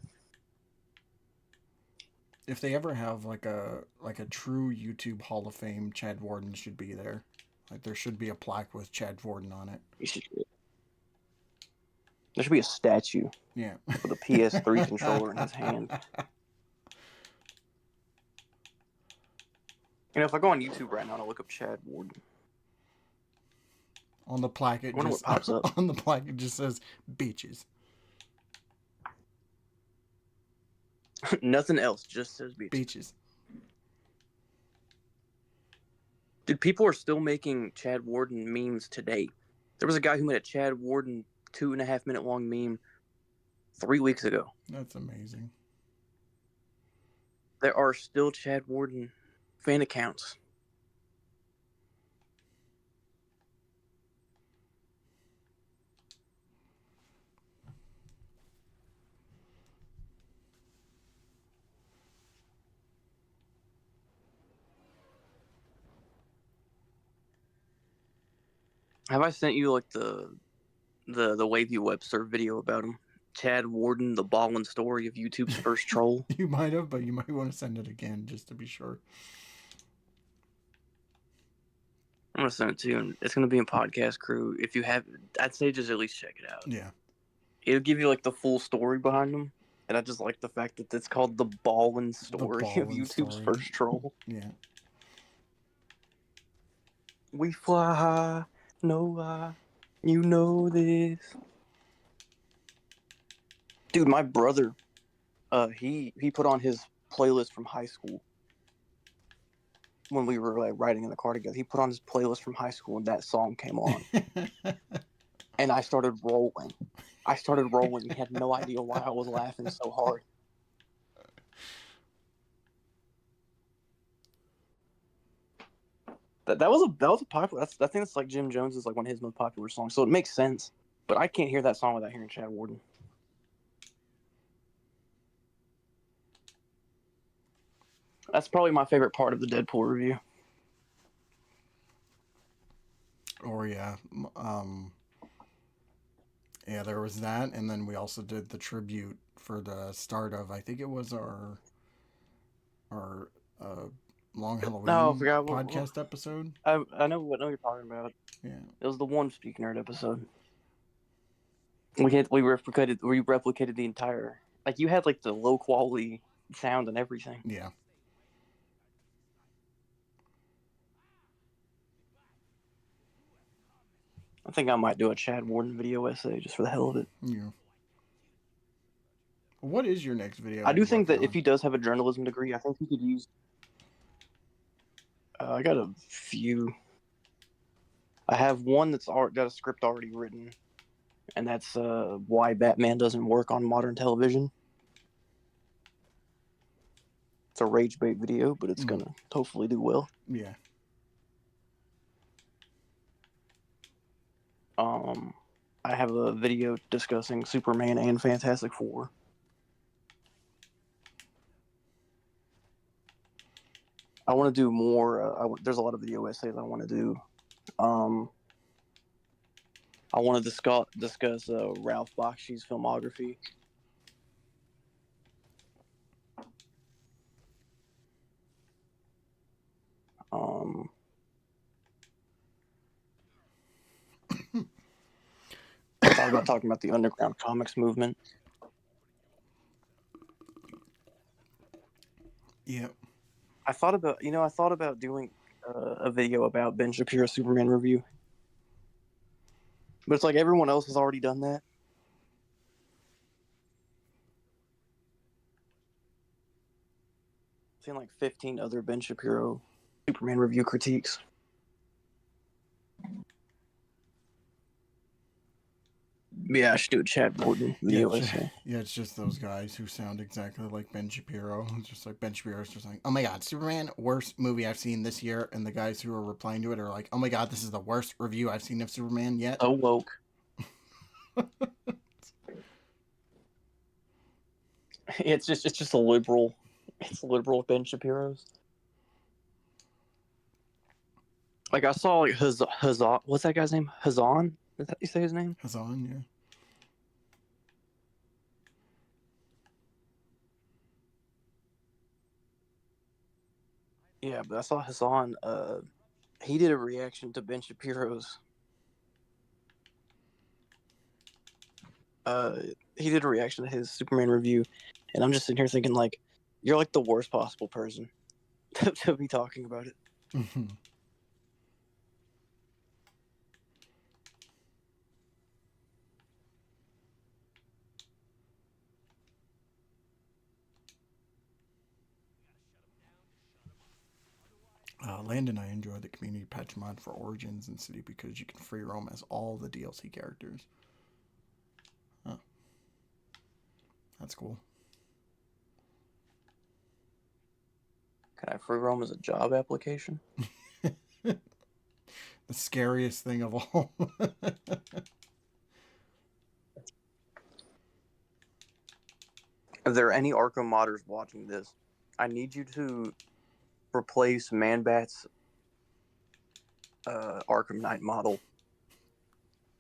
If they ever have like a true YouTube Hall of Fame, Chad Warden should be there. Like there should be a plaque with Chad Warden on it. There should be a statue. Yeah. With a PS3 controller in his hand. You know, if I go on YouTube right now and I look up Chad Warden, on the plaque it just pops up. On the plaque it just says beaches. Nothing else, just says beaches. Beaches. Dude, people are still making Chad Warden memes today. There was a guy who made a Chad Warden 2.5-minute long meme 3 weeks ago. That's amazing. There are still Chad Warden fan accounts. Have I sent you like the the Wavy Webster video about him. Chad Warden, the ball and story of YouTube's first troll. You might have, but you might want to send it again just to be sure. I'm gonna send it to you, and it's gonna be in Podcast Crew. If you have, I'd say just at least check it out. Yeah. It'll give you like the full story behind him, and I just like the fact that it's called the ball and story of YouTube's story. first troll. Yeah. We fly high, no lie, you know this. Dude, my brother, he put on his playlist from high school when we were like riding in the car together. He put on his playlist from high school, and that song came on, and I started rolling. He had no idea why I was laughing so hard. That was a popular. I think that's like Jim Jones is like one of his most popular songs, so it makes sense. But I can't hear that song without hearing Chad Warden. That's probably my favorite part of the Deadpool review. Or yeah, yeah, there was that, and then we also did the tribute for the start of, I think it was our Long Halloween podcast episode. I know what you're talking about. Yeah, it was the One Speak Nerd episode. We replicated the entire, like, you had like the low quality sound and everything. Yeah. I think I might do a Chad Warden video essay just for the hell of it. Yeah. What is your next video? I do think that if he does have a journalism degree, I think he could use. I got a few. I have one that's got a script already written, and that's why Batman doesn't work on modern television. It's a rage bait video, but it's gonna hopefully do well. Yeah. I have a video discussing Superman and Fantastic Four. I want to do more. There's a lot of video essays I want to do. I want to discuss Ralph Bakshi's filmography. I thought about talking about the underground comics movement. Yep. I thought about doing a video about Ben Shapiro's Superman review, but it's like everyone else has already done that. I've seen like 15 other Ben Shapiro Superman review critiques. Yeah, I should do a Chad Warden video essay. Yeah, it's just those guys who sound exactly like Ben Shapiro. It's just like Ben Shapiro's just like, oh my god, Superman, worst movie I've seen this year. And the guys who are replying to it are like, oh my god, this is the worst review I've seen of Superman yet. So woke. It's just a liberal. It's liberal Ben Shapiro's. Like I saw like Hazan. What's that guy's name? Hazan? Is that you say his name? Hazan, yeah. Yeah, but I saw Hazan. He did a reaction to Ben Shapiro's. He did a reaction to his Superman review, and I'm just sitting here thinking, like, you're like the worst possible person to be talking about it. Landon, I enjoy the community patch mod for Origins and City because you can free roam as all the DLC characters. Huh. That's cool. Can I free roam as a job application? The scariest thing of all. If there are any Arkham modders watching this, I need you to replace Man-Bat's Arkham Knight model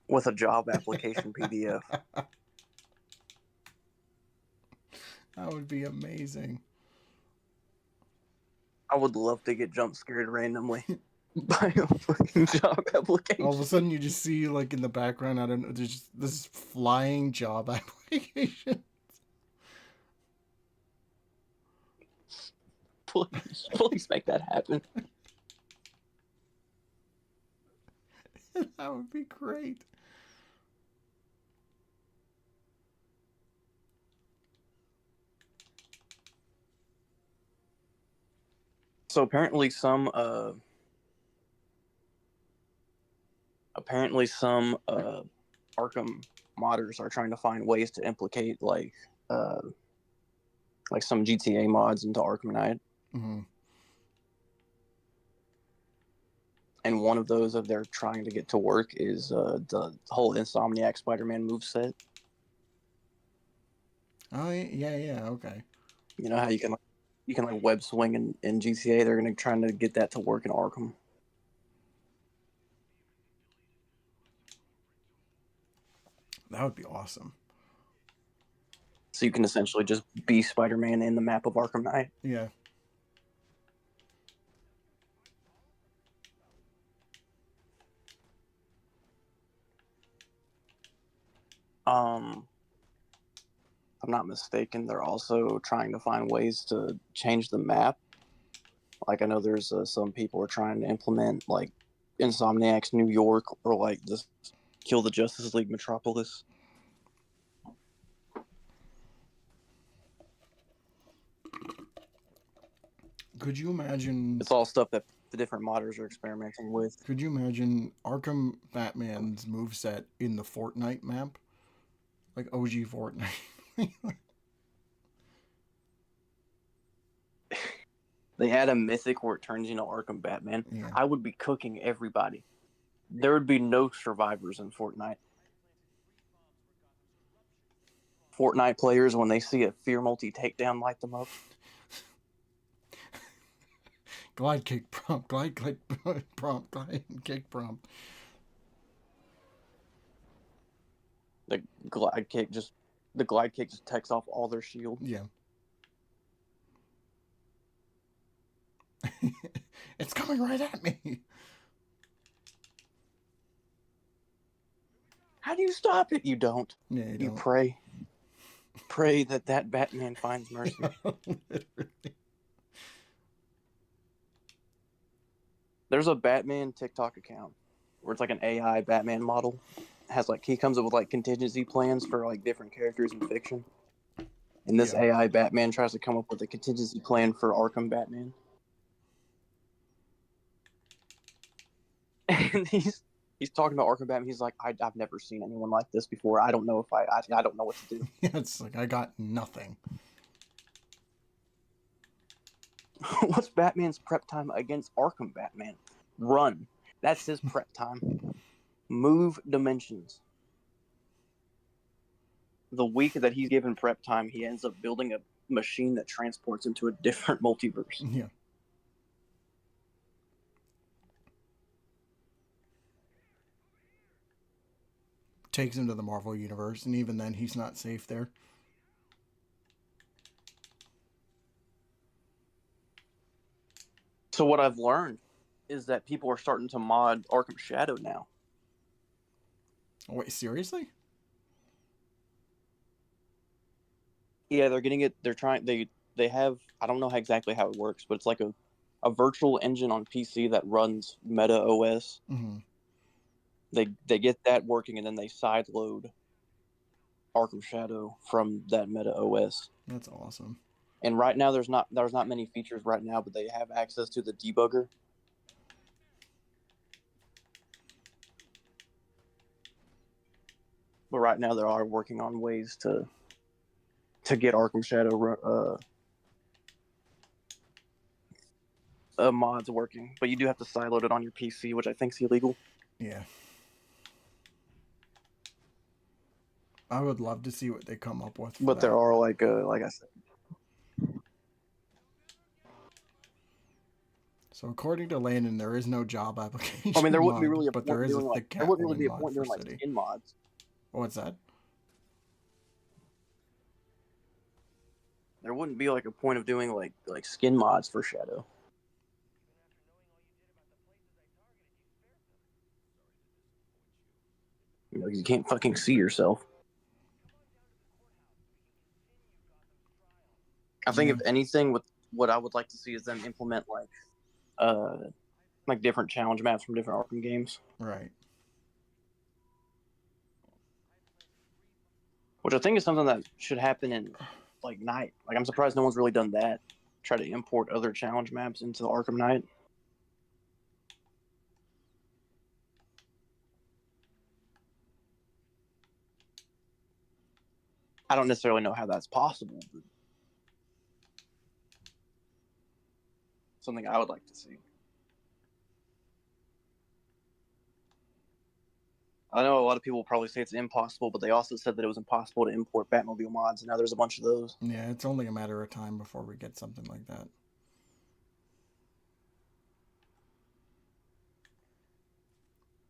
with a job application PDF. That would be amazing. I would love to get jump scared randomly by a fucking job application. All of a sudden, you just see, like, in the background, I don't know, there's just this flying job application. Please make that happen. That would be great. So apparently some Arkham modders are trying to find ways to implicate like some GTA mods into Arkham Knight. Mm-hmm. And one of those that they're trying to get to work is the whole Insomniac Spider-Man moveset. Oh yeah, okay. You know how you can like web swing in GTA. They're gonna trying to get that to work in Arkham. That would be awesome. So you can essentially just be Spider-Man in the map of Arkham Knight. Yeah. If I'm not mistaken, they're also trying to find ways to change the map. Like I know there's some people are trying to implement like Insomniac's New York or like just kill the Justice League Metropolis. Could you imagine? It's all stuff that the different modders are experimenting with. Could you imagine Arkham Batman's moveset in the Fortnite map? Like OG Fortnite. They add a mythic where it turns into Arkham Batman. Yeah. I would be cooking everybody. There would be no survivors in Fortnite. Fortnite players, when they see a Fear Multi takedown, light them up. Glide kick prompt, glide prompt, glide kick prompt. The glide kick just takes off all their shield. Yeah. It's coming right at me. How do you stop it? You don't. Yeah, you don't. Pray. Pray that Batman finds mercy. Literally. There's a Batman TikTok account where it's like an AI Batman model. He comes up with like contingency plans for like different characters in fiction. And this AI Batman tries to come up with a contingency plan for Arkham Batman. And he's talking about Arkham Batman. He's like, I've never seen anyone like this before. I don't know if I don't know what to do. Yeah, it's like I got nothing. What's Batman's prep time against Arkham Batman? Run. That's his prep time. Move dimensions. The week that he's given prep time, he ends up building a machine that transports him to a different multiverse. Yeah. Takes him to the Marvel universe, and even then, he's not safe there. So what I've learned is that people are starting to mod Arkham Shadow now. Oh, wait, seriously? Yeah, they're getting it. They're trying. They have. I don't know exactly how it works, but it's like a virtual engine on PC that runs Meta OS. Mm-hmm. They get that working, and then they sideload Arkham Shadow from that Meta OS. That's awesome. And right now, there's not many features right now, but they have access to the debugger. But right now, they are working on ways to get Arkham Shadow mods working. But you do have to sideload it on your PC, which I think is illegal. Yeah. I would love to see what they come up with. But there are like I said. So according to Landon, there is no job I mean, application there wouldn't be mod, really a but point there in is a doing like thick there wouldn't really Catwoman be a mod point in for doing like City. skin mods. What's that? There wouldn't be like a point of doing like skin mods for Shadow. You know, you can't fucking see yourself. I think Yeah. if anything, with what I would like to see is them implement uh like different challenge maps from different Arkham games, Right. which I think is something that should happen in like Night. Like I'm surprised no one's really done that. Try to import other challenge maps into the Arkham Knight. I don't necessarily know how that's possible, but something I would like to see. I know a lot of people will probably say it's impossible, but they also said that it was impossible to import Batmobile mods, and now there's a bunch of those. Yeah, it's only a matter of time before we get something like that.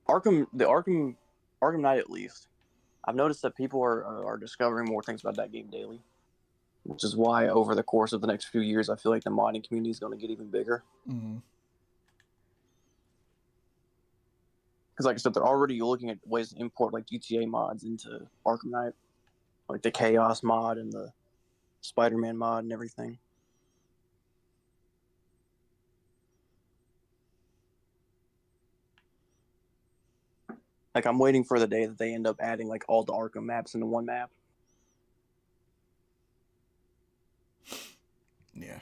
Arkham Knight at least. I've noticed that people are discovering more things about that game daily, which is why over the course of the next few years, I feel like the modding community is going to get even bigger. Mm-hmm. Because, like I said, they're already looking at ways to import like GTA mods into Arkham Knight, like the Chaos mod and the Spider-Man mod and everything. Like I'm waiting for the day that they end up adding like all the Arkham maps into one map. Yeah.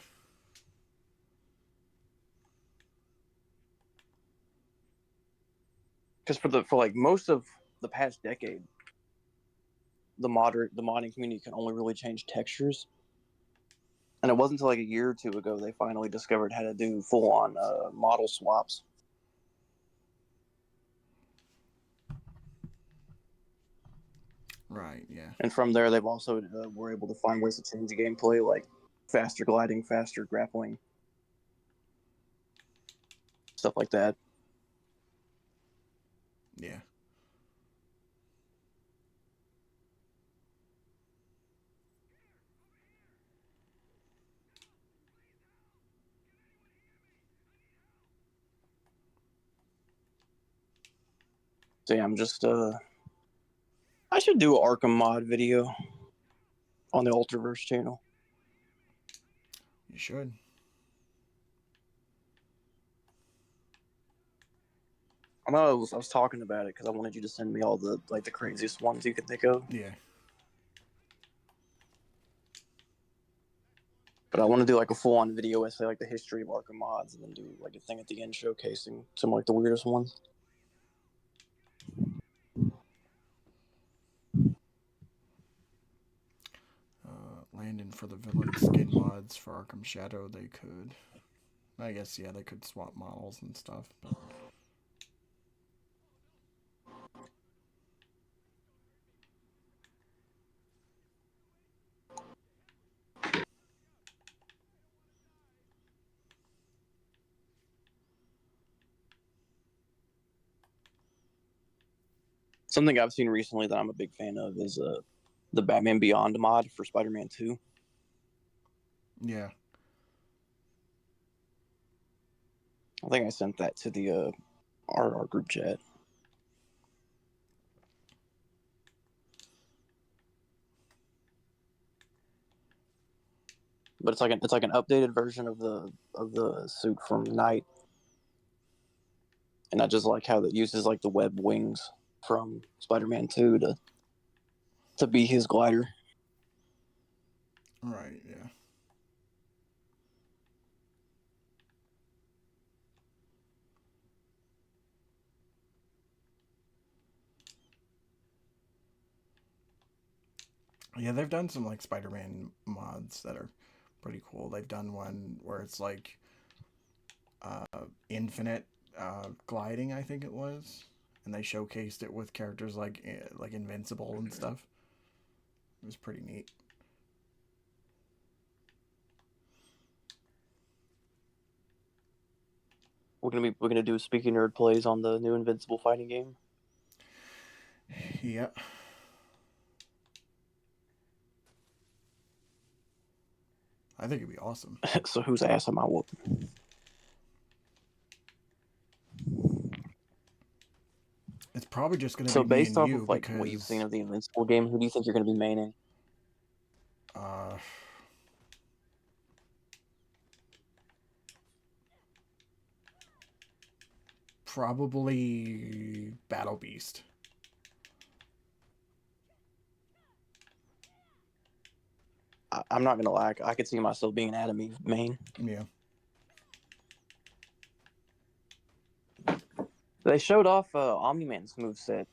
Because for like most of the past decade, the modding community can only really change textures. And it wasn't until like a year or two ago they finally discovered how to do full on model swaps. Right. Yeah. And from there, they've also were able to find ways to change the gameplay, like faster gliding, faster grappling, stuff like that. Yeah. So yeah, I'm just I should do an Arkham mod video on the Alterverse channel. You should. I was talking about it because I wanted you to send me all the like the craziest ones you could think of. Yeah. But I want to do like a full on video essay, like the history of Arkham mods, and then do like a thing at the end showcasing some like the weirdest ones. Landon for the villain skin mods for Arkham Shadow. They could. I guess yeah, they could swap models and stuff, but Something I've seen recently that I'm a big fan of is the Batman Beyond mod for Spider-Man 2. yeah. I think I sent that to the our group chat. But it's like an updated version of the suit from Night, and I just like how it uses like the web wings from Spider-Man 2 to be his glider. Right. Yeah. Yeah, they've done some like Spider-Man mods that are pretty cool. They've done one where it's like infinite gliding, I think it was, and they showcased it with characters like Invincible and stuff. It was pretty neat. we're gonna do Speaking Nerd plays on the new Invincible fighting game. Yeah. I think it'd be awesome. So whose ass am I whooping? It's probably just going to So be me based and off you of like what you've because seen of the Invincible game, who do you think you're gonna be maining? uh, probably Battle Beast. I'm not gonna lie, I could see myself being an Atomy main. Yeah. They showed off Omni-Man's moveset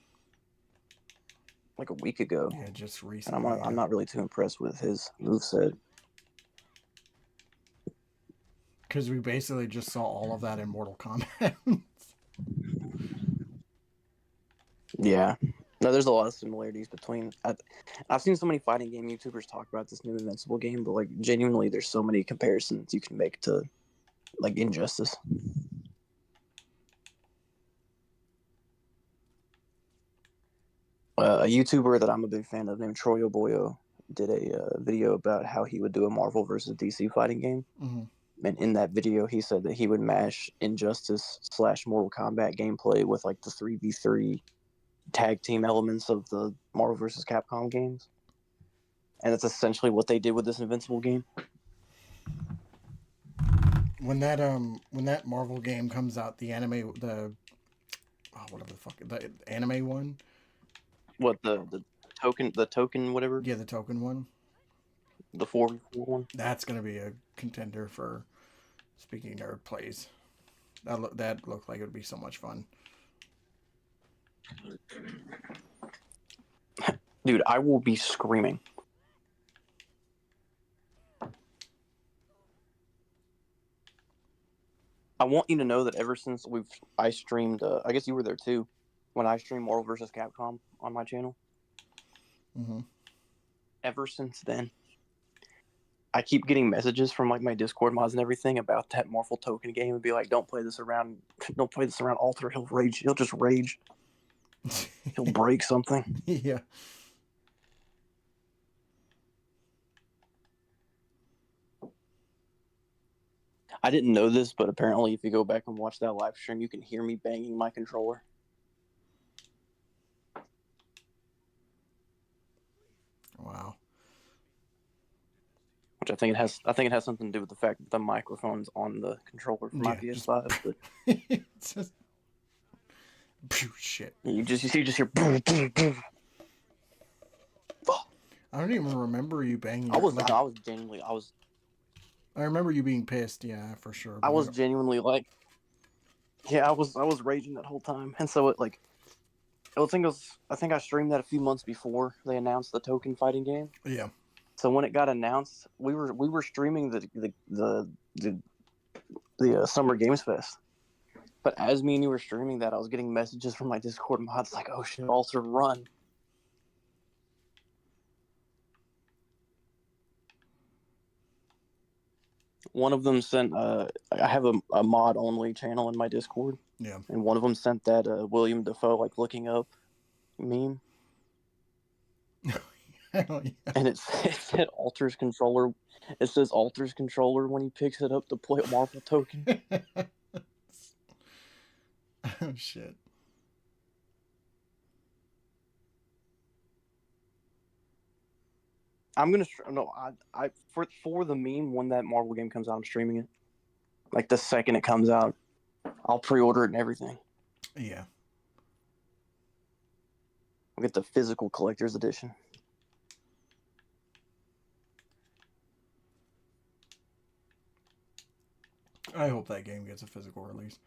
like a week ago, Yeah, just and recently. I'm not really too impressed with his moveset. Because we basically just saw all of that in Mortal Kombat. Yeah. No, there's a lot of similarities between. I've seen so many fighting game YouTubers talk about this new Invincible game, but like genuinely, there's so many comparisons you can make to like Injustice. A YouTuber that I'm a big fan of named Troy Oboyo did a video about how he would do a Marvel versus DC fighting game. Mm-hmm. And in that video, he said that he would mash Injustice / Mortal Kombat gameplay with like the 3v3 tag team elements of the Marvel vs. Capcom games. And that's essentially what they did with this Invincible game. When that Marvel game comes out, the anime, whatever the fuck, the anime one. What the token whatever, Yeah, the token one. the 4v4 one. That's gonna be a contender for Speaking Nerd plays. That looked like it would be so much fun. Dude, I will be screaming. I want you to know that ever since I streamed, I guess you were there too, when I streamed Marvel vs. Capcom on my channel. Mm-hmm. Ever since then, I keep getting messages from like my Discord mods and everything about that Marvel token game and be like, don't play this around Alter. He'll rage. He'll just rage. He'll break something. Yeah. I didn't know this, but apparently if you go back and watch that live stream, you can hear me banging my controller. Wow. Which I think it has something to do with the fact that the microphone's on the controller for my PS5. But it's just shit. you just hear boom, boom, boom. I don't even remember you banging. I remember you being pissed, yeah, for sure. I was genuinely like, yeah, I was raging that whole time, and so I think I streamed that a few months before they announced the token fighting game. Yeah. So when it got announced, we were streaming the Summer Games Fest. But as me and you were streaming that, I was getting messages from my Discord mods like, "Oh shit, Alter, run!" One of them sent. I have a mod only channel in my Discord. Yeah. And one of them sent that William Dafoe like looking up meme. Hell yeah. And it said Alter's controller. It says Alter's controller when he picks it up to play a Marvel token. Oh shit. I'm gonna I for the meme when that Marvel game comes out, I'm streaming it. Like the second it comes out, I'll pre-order it and everything. Yeah. I'll get the physical collector's edition. I hope that game gets a physical release.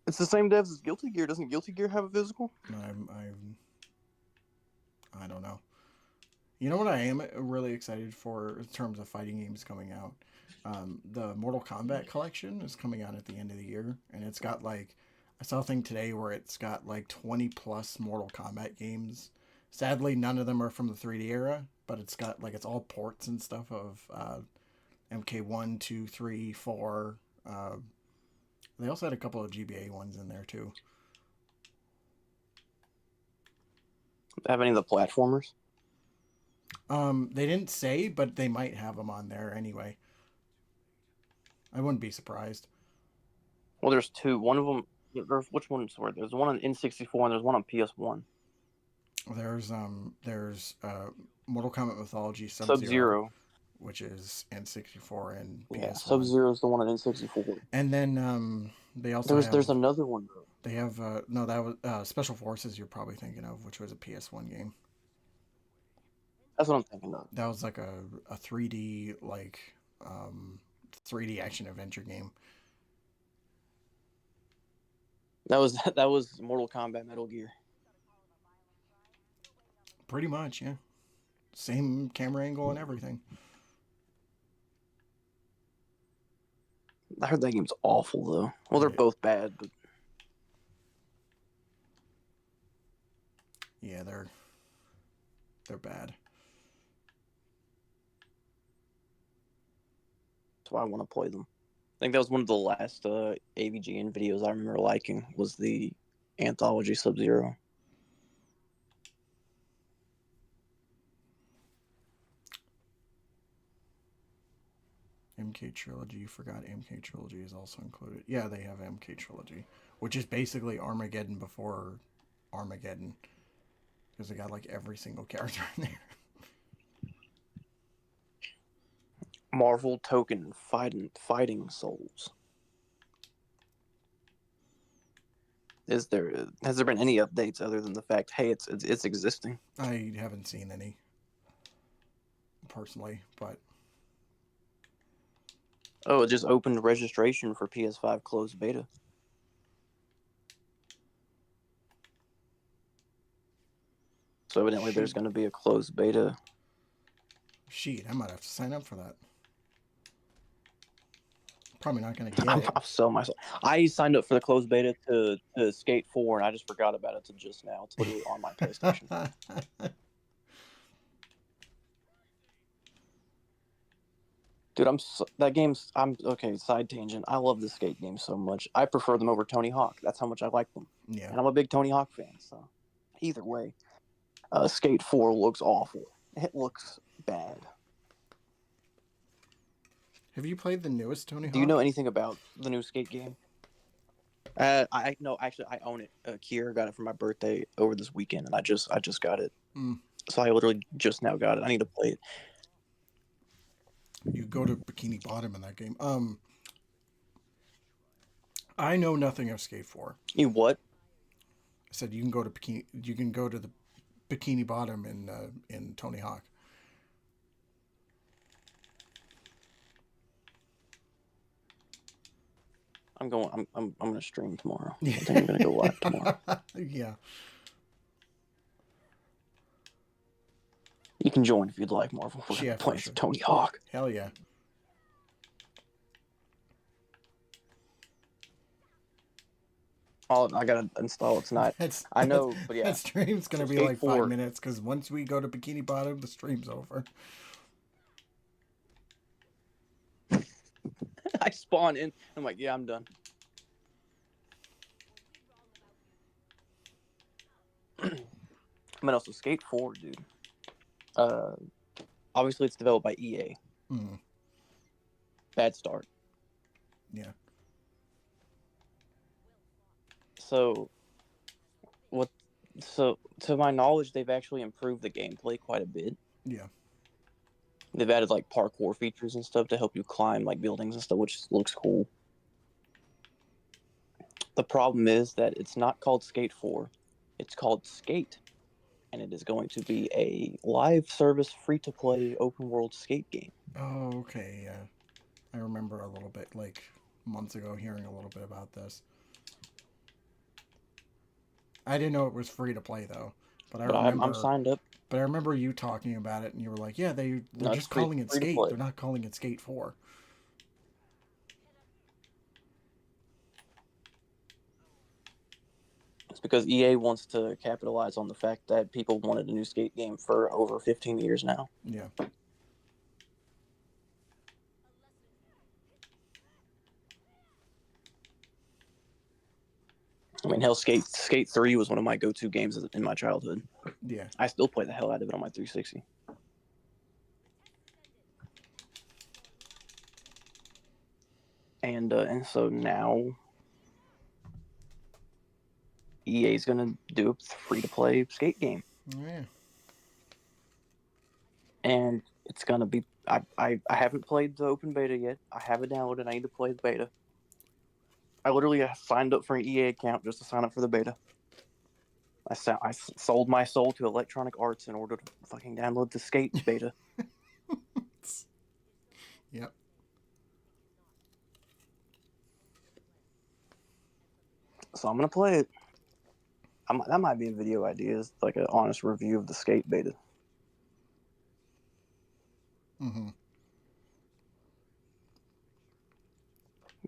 It's the same devs as Guilty Gear. Doesn't Guilty Gear have a physical? I don't know. You know what I am really excited for in terms of fighting games coming out? The Mortal Kombat collection is coming out at the end of the year, and it's got like, I saw a thing today where it's got like 20 plus Mortal Kombat games. Sadly, none of them are from the 3D era, but it's got like, it's all ports and stuff of MK1, 2, 3, 4. They also had a couple of GBA ones in there too. Have any of the platformers? They didn't say, but they might have them on there anyway. I wouldn't be surprised. Well, there's two. One of them. Which one's where? There's one on N64 and there's one on PS1. There's Mortal Kombat Mythology Sub Zero, Sub-Zero. which is N64 and Yeah, PS1. Sub-Zero is the one on N64. And then they also there's another one though. They have no, that was Special Forces. You're probably thinking of, which was a PS1 game. That's what I'm thinking of. That was like a 3D 3D action adventure game. That was Mortal Kombat Metal Gear. Pretty much, yeah. Same camera angle and everything. I heard that game's awful though. Well, they're both bad, but yeah, they're bad. that's why I want to play them. I think that was one of the last AVGN videos I remember liking was the Anthology Sub-Zero. MK Trilogy, you forgot MK Trilogy is also included. Yeah, they have MK Trilogy, which is basically Armageddon before Armageddon. Because they got like every single character in there. Marvel Token Fighting Souls. Has there been any updates other than the fact, hey, it's existing? I haven't seen any personally, but oh, it just opened registration for PS5 closed beta. So evidently there's going to be a closed beta. Shit, I might have to sign up for that. Probably not going to get it. I'll sell myself. I signed up for the closed beta to Skate 4, and I just forgot about it till just now. It's literally on my PlayStation. Dude, I'm okay. Side tangent. I love the Skate games so much. I prefer them over Tony Hawk. That's how much I like them. Yeah. And I'm a big Tony Hawk fan. So either way, Skate 4 looks awful. It looks bad. Have you played the newest Tony Hawk? Do you know anything about the new Skate game? I no, actually, I own it. Kiera got it for my birthday over this weekend, and I just got it. So I literally just now got it. I need to play it. You go to Bikini Bottom in that game. I know nothing of Skate 4. You what? I said you can go to the Bikini Bottom in Tony Hawk. I'm gonna stream tomorrow. I think I'm gonna go live tomorrow. Yeah. You can join if you'd like, Marvel. We're playing some Tony Hawk. Hell yeah. Oh, I gotta install it tonight. I know, but yeah. That stream's gonna be like 5 minutes because once we go to Bikini Bottom, the stream's over. I spawn in. I'm like, yeah, I'm done. I mean, also Skate 4, dude. Obviously, it's developed by EA. Bad start. Yeah. So, to my knowledge, they've actually improved the gameplay quite a bit. Yeah. They've added like parkour features and stuff to help you climb like buildings and stuff, which looks cool. The problem is that it's not called Skate 4. It's called Skate. And it is going to be a live service, free-to-play, open-world skate game. Oh, okay, yeah. I remember a little bit, like, months ago, hearing a little bit about this. I didn't know it was free-to-play, though. But I'm signed up. But I remember you talking about it, and you were like, yeah, they're just calling it Skate. They're not calling it Skate 4. It's because EA wants to capitalize on the fact that people wanted a new skate game for over 15 years now. Yeah. I mean, hell, Skate 3 was one of my go-to games in my childhood. Yeah. I still play the hell out of it on my 360. And so now EA's gonna do a free-to-play skate game. Yeah. And it's gonna be. I haven't played the open beta yet. I have it downloaded. I need to play the beta. I literally signed up for an EA account just to sign up for the beta. I sold my soul to Electronic Arts in order to fucking download the skate beta. Yep. So I'm gonna play it. That might be a video idea. It's like an honest review of the skate beta. Mm-hmm.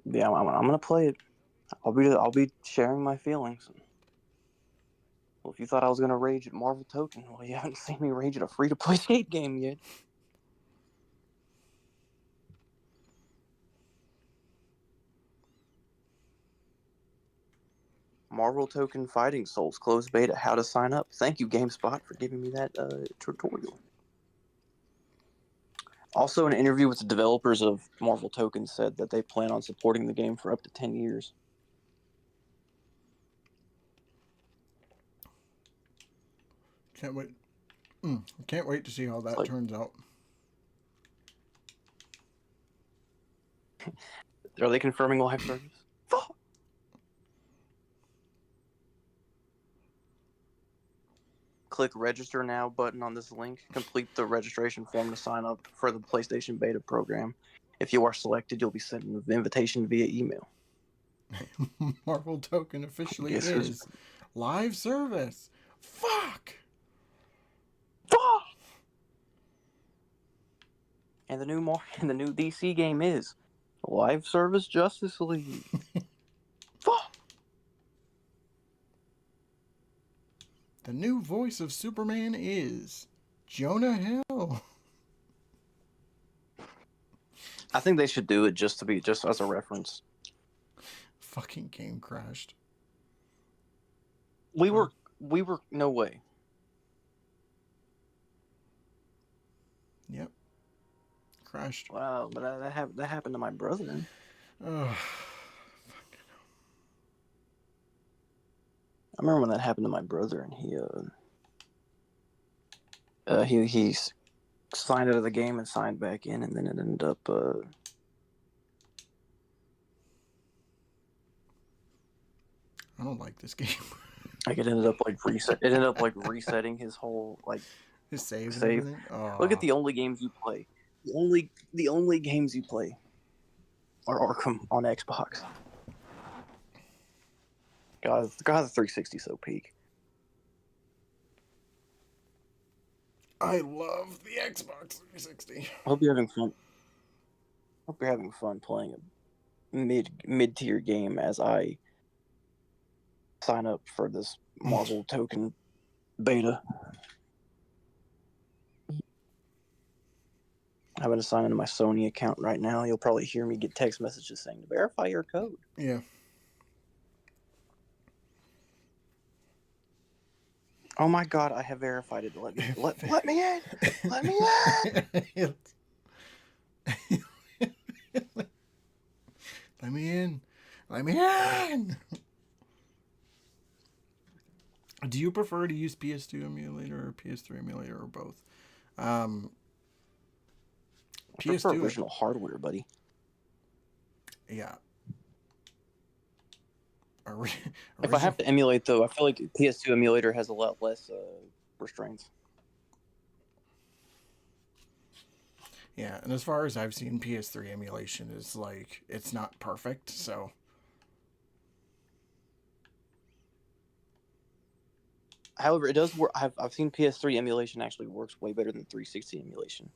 Yeah, I'm gonna play it. I'll be sharing my feelings. Well, if you thought I was gonna rage at Marvel Token, well, you haven't seen me rage at a free-to-play skate game yet. Marvel Token Fighting Souls closed beta. How to sign up? Thank you, GameSpot, for giving me that tutorial. Also, an interview with the developers of Marvel Token said that they plan on supporting the game for up to 10 years. Can't wait. Can't wait to see how that turns out. Are they confirming live service? Fuck! Click register now button on this link. Complete the registration form to sign up for the PlayStation beta program. If you are selected, you'll be sent an invitation via email. Marvel Token officially is live service. Fuck! Fuck! And the new DC game is live service Justice League. Fuck! The new voice of Superman is Jonah Hill. I think they should do it just as a reference. Fucking game crashed. We were no way. Yep. Crashed. Wow, but that happened to my brother. Oh. I remember when that happened to my brother, and he signed out of the game and signed back in, and then it ended up. I don't like this game. Like it ended up like reset. It ended up like resetting his whole like his save. Oh. Look at the only games you play. The only games you play are Arkham on Xbox. God, the 360 so peak. I love the Xbox 360. I hope you're having fun. Hope you're having fun playing a mid-tier game as I sign up for this Marvel Token beta. I'm going to sign into my Sony account right now. You'll probably hear me get text messages saying to verify your code. Yeah. Oh my God, I have verified it. Let me in. Let me in. Let me in. Let me in. Do you prefer to use PS2 emulator or PS3 emulator or both? I prefer original hardware, buddy. Yeah. If I have to emulate, though, I feel like PS2 emulator has a lot less restraints. Yeah, and as far as I've seen, PS3 emulation is like, it's not perfect, so. However, it does work. I've seen PS3 emulation actually works way better than 360 emulation.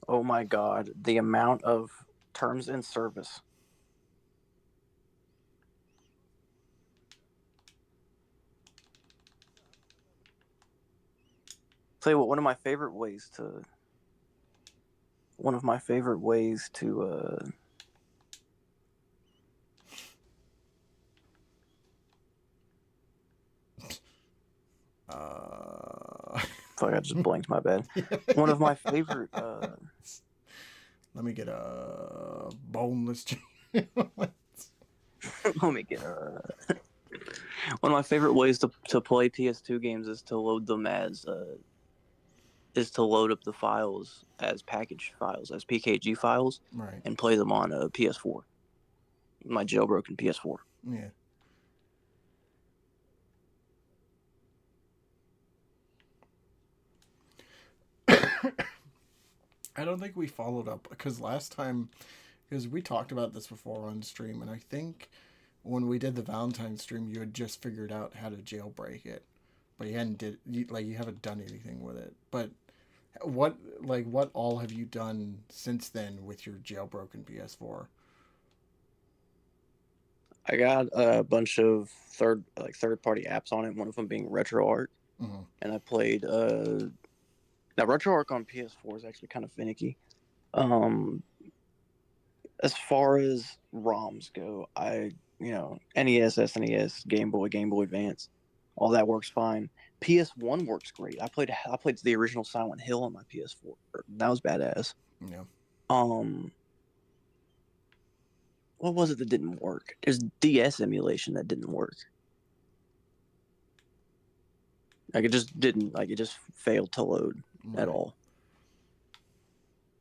Oh my God, the amount of terms in service. Tell you what, one of my favorite ways to one of my favorite ways to fuck, I just blinked, my bad. One of my favorite Let me get a boneless chicken. let me get one of my favorite ways to play PS2 games is to load them as is to load up the files as package files, as PKG files, Right. and play them on a PS4. My jailbroken PS4. Yeah. I don't think we followed up because last time, because we talked about this before on stream, and I think when we did the Valentine stream, you had just figured out how to jailbreak it, but you haven't done anything with it. But what all have you done since then with your jailbroken PS4? I got a bunch of third party apps on it. One of them being RetroArch, Mm-hmm. and I played. Now RetroArch on PS4 is actually kind of finicky. Um, as far as ROMs go, NES, SNES, Game Boy, Game Boy Advance, all that works fine. PS1 works great. I played the original Silent Hill on my PS4. That was badass. Yeah. Um, what was it that didn't work? There's DS emulation that didn't work. Like it just didn't. Like it just failed to load at Right. all.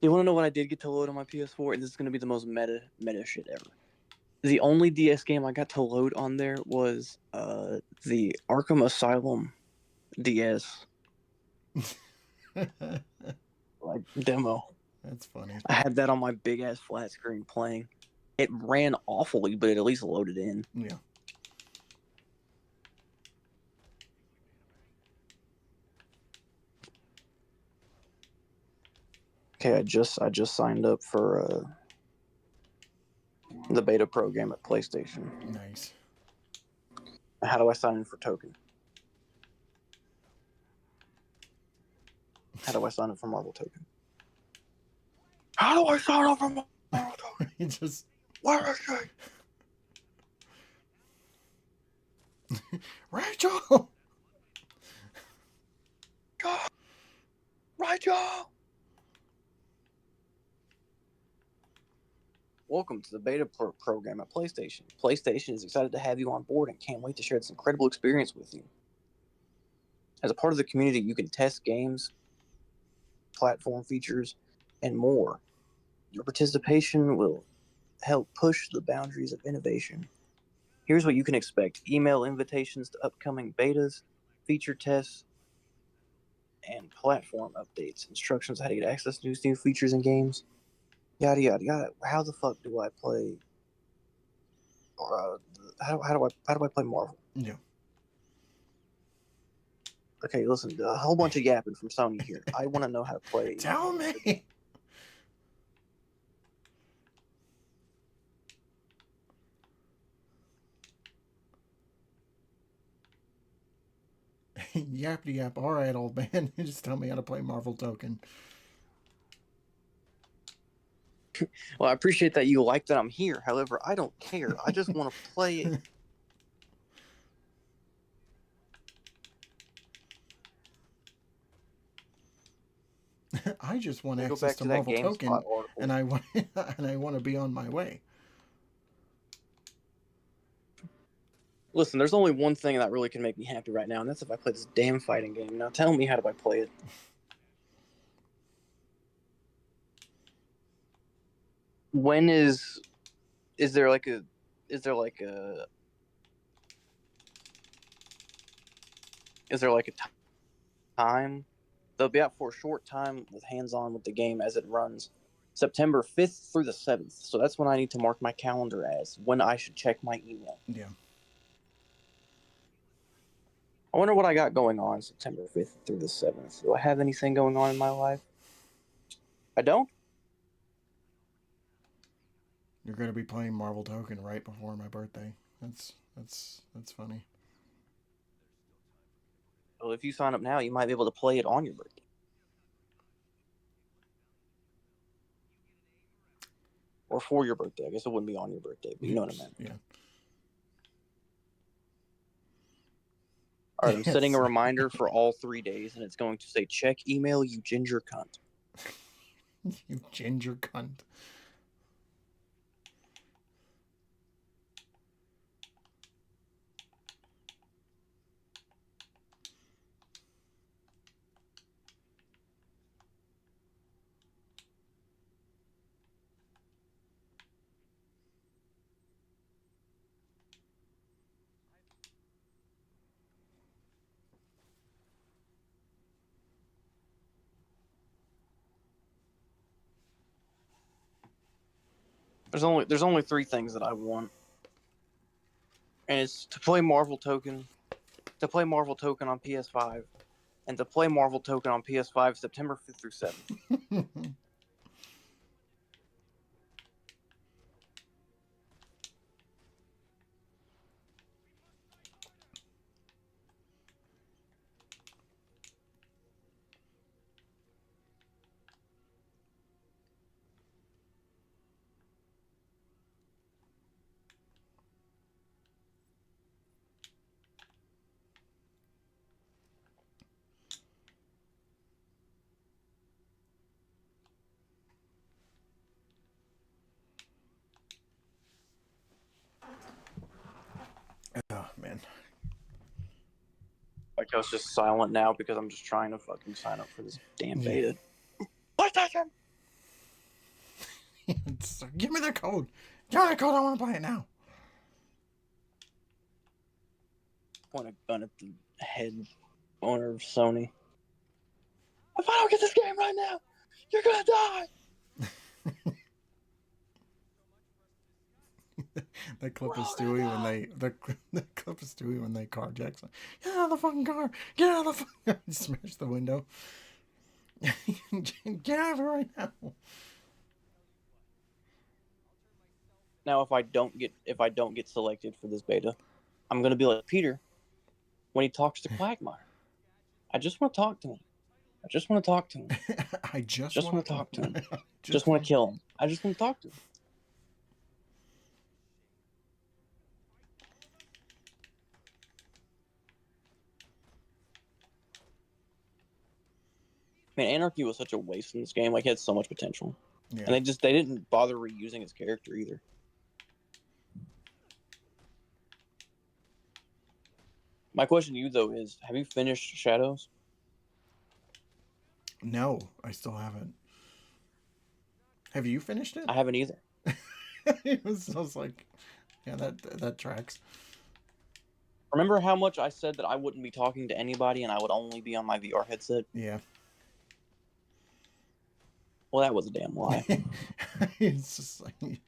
You want to know what I did get to load on my PS4? And this is going to be the most meta shit ever. The only DS game I got to load on there was the Arkham Asylum DS like demo. That's funny. I had that on my big ass flat screen playing. It ran awfully, but it at least loaded in. Yeah. Okay, I just signed up for the beta program at PlayStation. Nice. How do I sign in for Token? How do I sign up for Marvel Token? How do I sign up for Marvel Token? You just Where is she? Rachel. Rachel! Welcome to the beta program at PlayStation. PlayStation is excited to have you on board and can't wait to share this incredible experience with you. As a part of the community, you can test games, platform features, and more. Your participation will help push the boundaries of innovation. Here's what you can expect: email invitations to upcoming betas, feature tests, and platform updates, instructions on how to get access to new features and games, yada yada yada. How the fuck do I play? Or how do I play Marvel? Yeah. Okay, listen, a whole bunch of yapping from Sony here. I want to know how to play. Tell me. Yap yap. All right, old man. Just tell me how to play Marvel Token. Well, I appreciate that you like that I'm here. However, I don't care. I just want to play it. I just want Let me go access back to to that Marvel GameSpot Token, article. and I want to be on my way. Listen, there's only one thing that really can make me happy right now, and that's if I play this damn fighting game. Now tell me, how do I play it? When is there like a is there like a time? They'll be out for a short time with hands-on with the game as it runs. September 5th through the 7th. So that's when I need to mark my calendar as when I should check my email. Yeah. I wonder what I got going on September 5th through the 7th. Do I have anything going on in my life? I don't? You're gonna be playing Marvel Token right before my birthday. That's funny. Well, if you sign up now, you might be able to play it on your birthday. or for your birthday. I guess it wouldn't be on your birthday, but you know what I meant. Yeah. All right, I'm setting a Yes. reminder for all 3 days, and it's going to say, check email, you ginger cunt. You ginger cunt. There's only 3 things that I want, and it's to play Marvel Token, on PS5, and to play Marvel Token on PS5 September 5th through 7th. Oh man. Like, I was just silent now because I'm just trying to fucking sign up for this damn Yeah. beta. PlayStation! Give me the code. Give me the code. I want to buy it now. Point a gun at the head owner of Sony. If I don't get this game right now, you're gonna die! That clip of Stewie when they the clip of Stewie when they carjack. Get out of the fucking car! Get out of the fucking car! Smash the window. Get out of it right now! Now, if I don't get selected for this beta, I'm gonna be like Peter when he talks to Quagmire. I just want to talk to him. I just want to talk to him. I just Just want want to talk to him. Just Just want to kill him. I just want to talk to him. Man, Anarchy was such a waste in this game. Like, he had so much potential. Yeah. And they didn't bother reusing his character either. My question to you, though, is have you finished Shadows? No, I still haven't. Have you finished it? I haven't either. I was like, yeah, that tracks. Remember how much I said that I wouldn't be talking to anybody and I would only be on my VR headset? Yeah. Well, that was a damn lie. It's just like,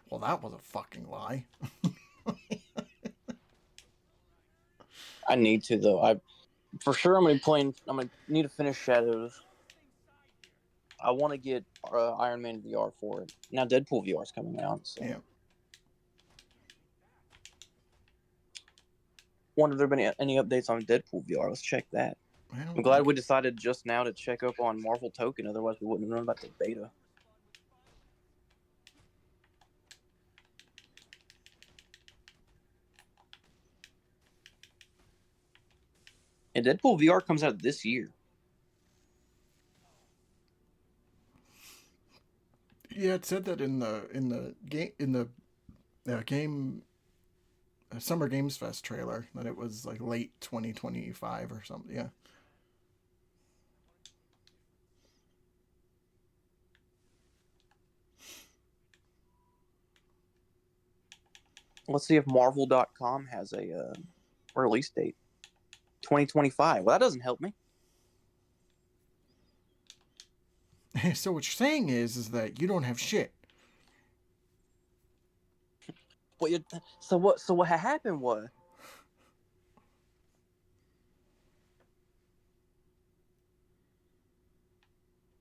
well, that was a fucking lie. I need to, though. For sure, I'm gonna need to finish Shadows. I want to get Iron Man VR for it. Now Deadpool VR is coming out, so. Yeah. Wonder if there been any updates on Deadpool VR. Let's check that. I'm glad we decided just now to check up on Marvel Token. Otherwise, we wouldn't have known about the beta. And Deadpool VR comes out this year. Yeah, it said that in the game Summer Games Fest trailer that it was like late 2025 or something. Yeah. Let's see if Marvel.com has a release date. 2025. Well, that doesn't help me. So what you're saying is that you don't have shit. So what happened was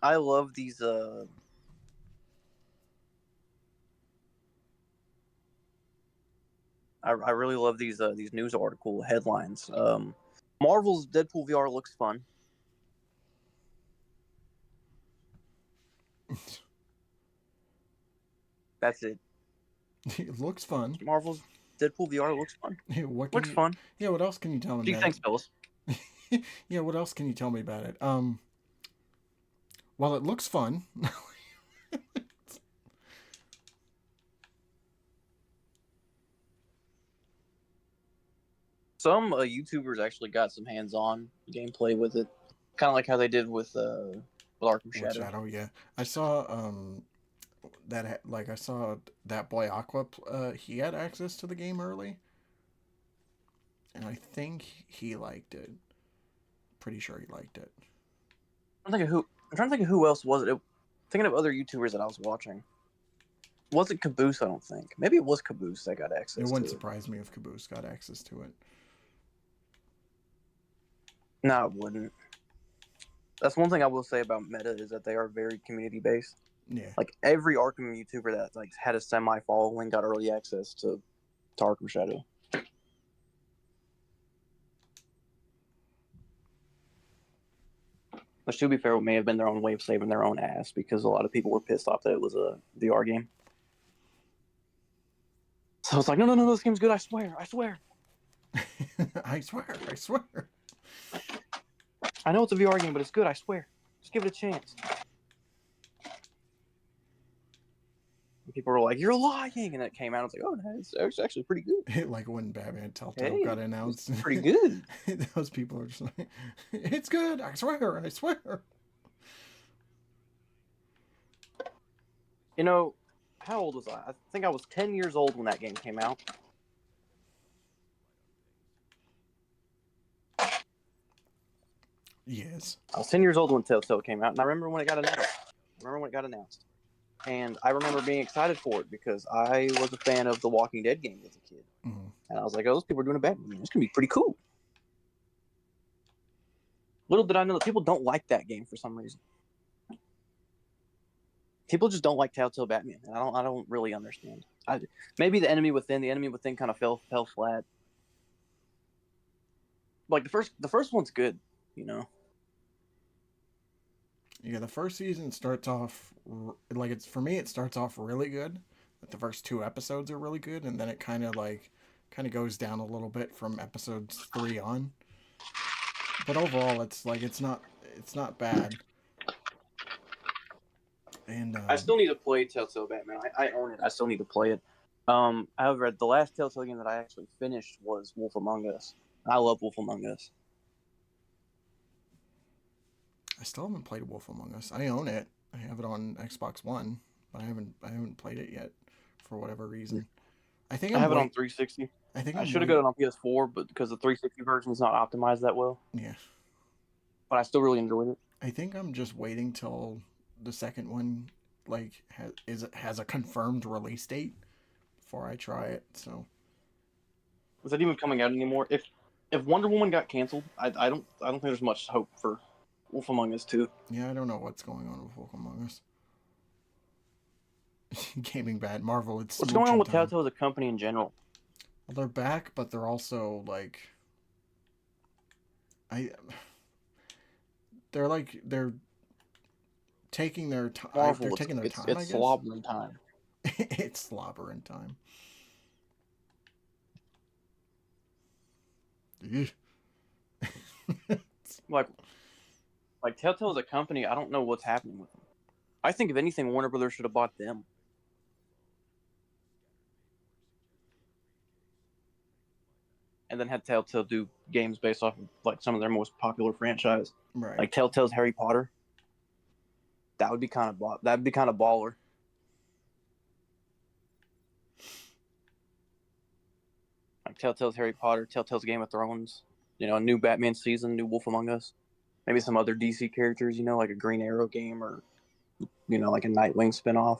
I love these I really love these news article headlines. Marvel's Deadpool VR looks fun. That's it. It looks fun. Marvel's Deadpool VR looks fun. What can Looks you? fun. Yeah, what else can you tell me Gee, about thanks, Phyllis. it? Yeah, what else can you tell me about it? Well, it looks fun. Some YouTubers actually got some hands-on gameplay with it, kind of like how they did with Arkham With Shadow. Shadow, yeah, I saw I saw that boy Aqua. He had access to the game early, and I think he liked it. Pretty sure he liked it. I'm trying to think of who else was it. Thinking of other YouTubers that I was watching. It wasn't Caboose, I don't think. Maybe it was Caboose that got It access to wouldn't it. surprise me if Caboose got access to it. No, it wouldn't. That's one thing I will say about Meta is that they are very community based. Yeah. Like every Arkham YouTuber that like had a semi following got early access to Arkham Shadow. Which, to be fair, may have been their own way of saving their own ass because a lot of people were pissed off that it was a VR game. So it's like, no, no, no, this game's good. I swear, I swear. I swear, I swear. I know it's a VR game, but it's good. I swear. Just give it a chance. And people were like, "You're lying," and it came out. I was like, "Oh, no, it's actually pretty good." Like when Batman Telltale Hey, got announced. it's pretty good. Those people are just like, it's good. I swear, I swear. You know, how old was I? I think I was 10 years old when that game came out. Yes. I was 10 years old when Telltale came out, and I remember when it got announced. And I remember being excited for it because I was a fan of the Walking Dead games as a kid. Mm-hmm. And I was like, oh, those people are doing a Batman game. It's going to be pretty cool. Little did I know that people don't like that game for some reason. People just don't like Telltale Batman, and I don't really understand. Maybe the enemy within kind of fell flat. Like the first one's good, you know. Yeah, the first season starts off like it's for me. It starts off really good. Like the first two episodes are really good, and then it kind of goes down a little bit from episodes 3 on. But overall, it's not bad. And I still need to play Telltale Batman. I own it. I still need to play it. However, the last Telltale game that I actually finished was Wolf Among Us. I love Wolf Among Us. I still haven't played Wolf Among Us. I own it. I have it on Xbox One, but I haven't played it yet for whatever reason. I think I I'm have it on wait. 360. I think I I'm should have wait. got it on PS4, but because the 360 version is not optimized that well. Yeah. But I still really enjoyed it. I think I'm just waiting till the second one has a confirmed release date before I try it. So Is that even coming out anymore? If Wonder Woman got canceled, I don't think there's much hope for Wolf Among Us 2. yeah, I don't know what's going on with Wolf Among Us. Gaming bad Marvel. It's What's going on smooching with time. Telltale as a company in general? Well, they're back, but they're also like I. They're taking their time. They're Marvel, taking their time, I it's guess. slobbering time. It's slobbering time. Like Telltale as a company, I don't know what's happening with them. I think if anything, Warner Brothers should have bought them. And then had Telltale do games based off of like some of their most popular franchise. Right. Like Telltale's Harry Potter. That'd be kind of baller. Like Telltale's Harry Potter, Telltale's Game of Thrones, a new Batman season, new Wolf Among Us, maybe some other DC characters, like a Green Arrow game or like a Nightwing spinoff.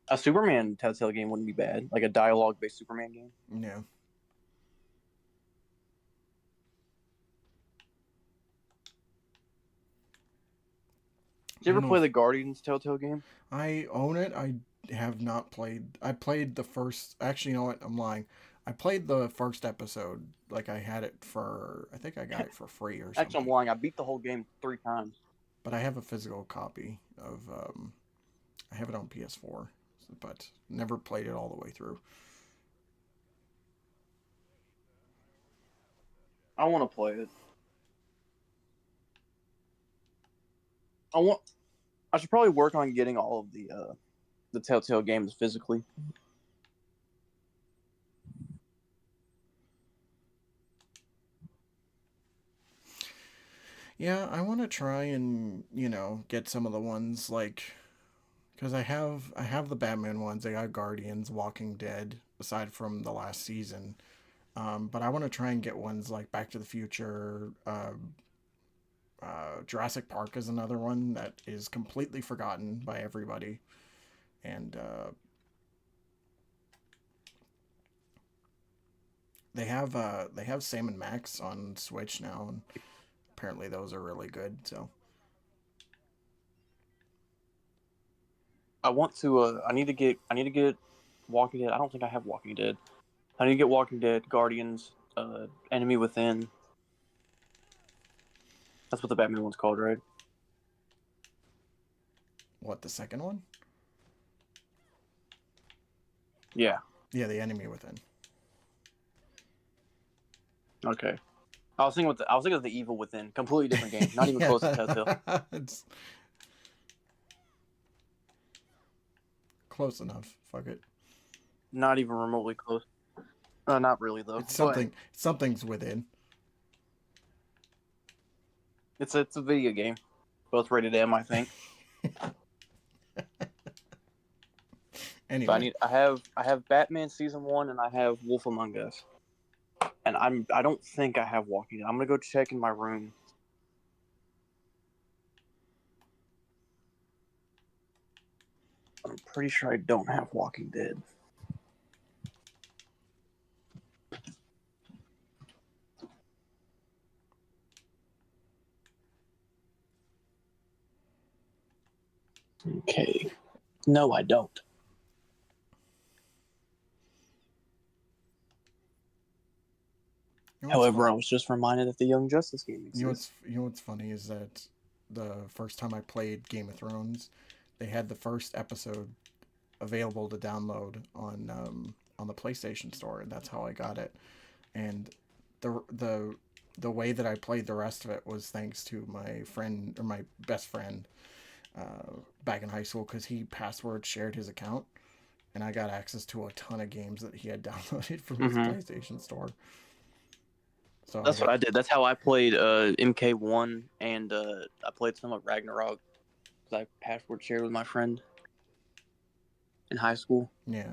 A Superman Telltale game wouldn't be bad, like a dialogue-based Superman game. Yeah. Did you ever play the Guardians Telltale game? I own it. I have not played. I played the first. Actually, you know what? I'm lying. I played the first episode. Like I had it for, I think I got it for free or Actually, I'm something. lying. I beat the whole game 3 times. But I have a physical copy of. I have it on PS4, but never played it all the way through. I want to play it. I want. I should probably work on getting all of the Telltale games physically. Yeah, I want to try and get some of the ones like because I have the Batman ones. I got Guardians, Walking Dead, aside from the last season. But I want to try and get ones like Back to the Future. Jurassic Park is another one that is completely forgotten by everybody, and they have Sam and Max on Switch now, and apparently those are really good. So I want to. I need to get. I need to get Walking Dead. I don't think I have Walking Dead. I need to get Walking Dead, Guardians, Enemy Within. That's what the Batman one's called, right? what the second one? Yeah. Yeah, the Enemy Within. Okay. I was thinking of the Evil Within. Completely different game. Not even close to Telltale. It's close enough. Fuck it. Not even remotely close. Not really though. It's But something. Something's within. it's a video game. Both rated M, I think. So Anyway, I have Batman season 1 and I have Wolf Among Us. And I don't think I have Walking Dead. I'm gonna go check in my room. I'm pretty sure I don't have Walking Dead. Okay. No, I don't. However, I was just reminded that the Young Justice game exists. You know what's funny is that the first time I played Game of Thrones, they had the first episode available to download on the PlayStation Store, and that's how I got it. And the way that I played the rest of it was thanks to my friend or my best friend back in high school because he password shared his account, and I got access to a ton of games that he had downloaded from his PlayStation Store. So That's what I did. That's how I played MK1, and I played some of Ragnarok because I password shared with my friend in high school. Yeah.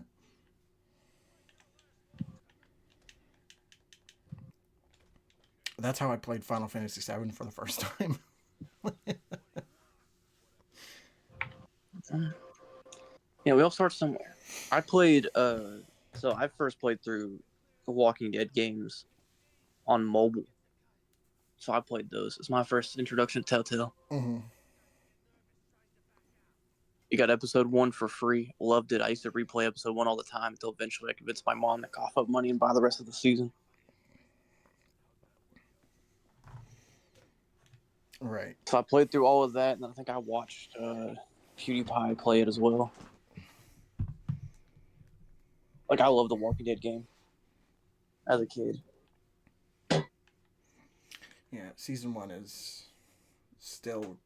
That's how I played Final Fantasy VII for the first time. Yeah, we all start somewhere. I played. So I first played through the Walking Dead games on mobile. So I played those. It's my first introduction to Telltale. Mm-hmm. You got episode 1 for free. Loved it. I used to replay episode 1 all the time until eventually I convinced my mom to cough up money and buy the rest of the season. Right. So I played through all of that, and I think I watched PewDiePie play it as well. Like, I love the Walking Dead game as a kid. Yeah, season 1 is still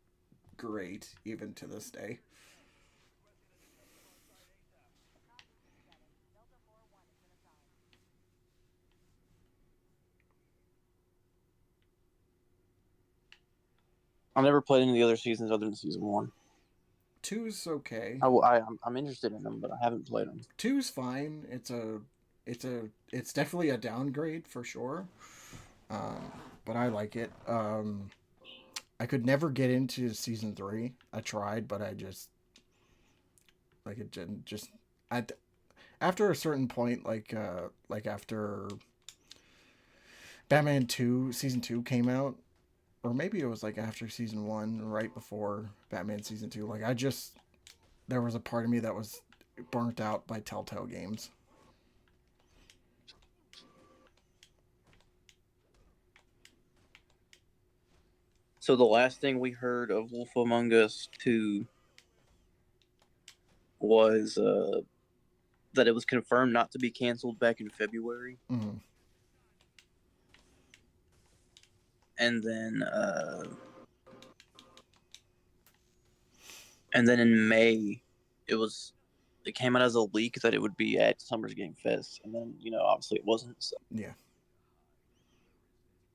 great even to this day. I've never played any of the other seasons other than season 1. Two's okay. I'm interested in them, but I haven't played them. Two's fine. It's definitely a downgrade for sure. But I like it. I could never get into season 3. I tried, but I just like it didn't just I after a certain point like after Batman 2 season 2 came out, or maybe it was like after season 1 right before Batman season 2, like I just there was a part of me that was burnt out by Telltale games. So the last thing we heard of Wolf Among Us 2 was that it was confirmed not to be canceled back in February. Mm-hmm. And then in May, it came out as a leak that it would be at Summer's Game Fest, and then obviously it wasn't. So. Yeah.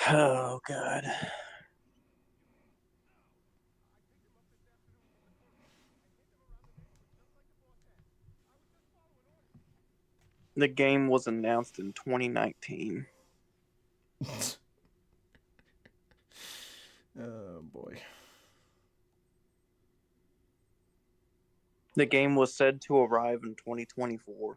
Oh God. The game was announced in 2019. Oh boy. The game was said to arrive in 2024.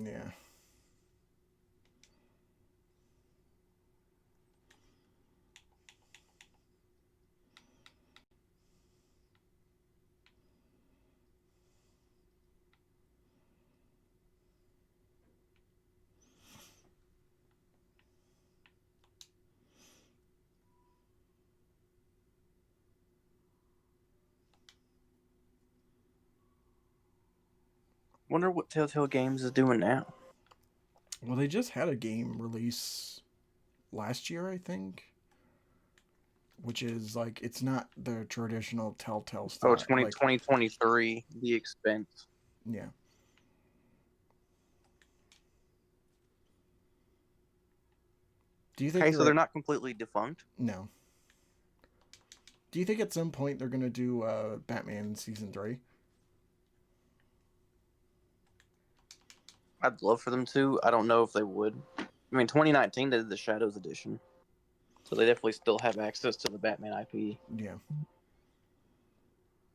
Yeah. Wonder what Telltale Games is doing now. Well, they just had a game release last year, I think, which is like it's not the traditional Telltale Oh, style. Like, 2023, The Expense. yeah. Do you think Okay, so they're they're not completely defunct. no? Do you think at some point they're gonna do Batman season 3? I'd love for them to. I don't know if they would. I mean, 2019 they did the Shadows edition, so they definitely still have access to the Batman IP. Yeah.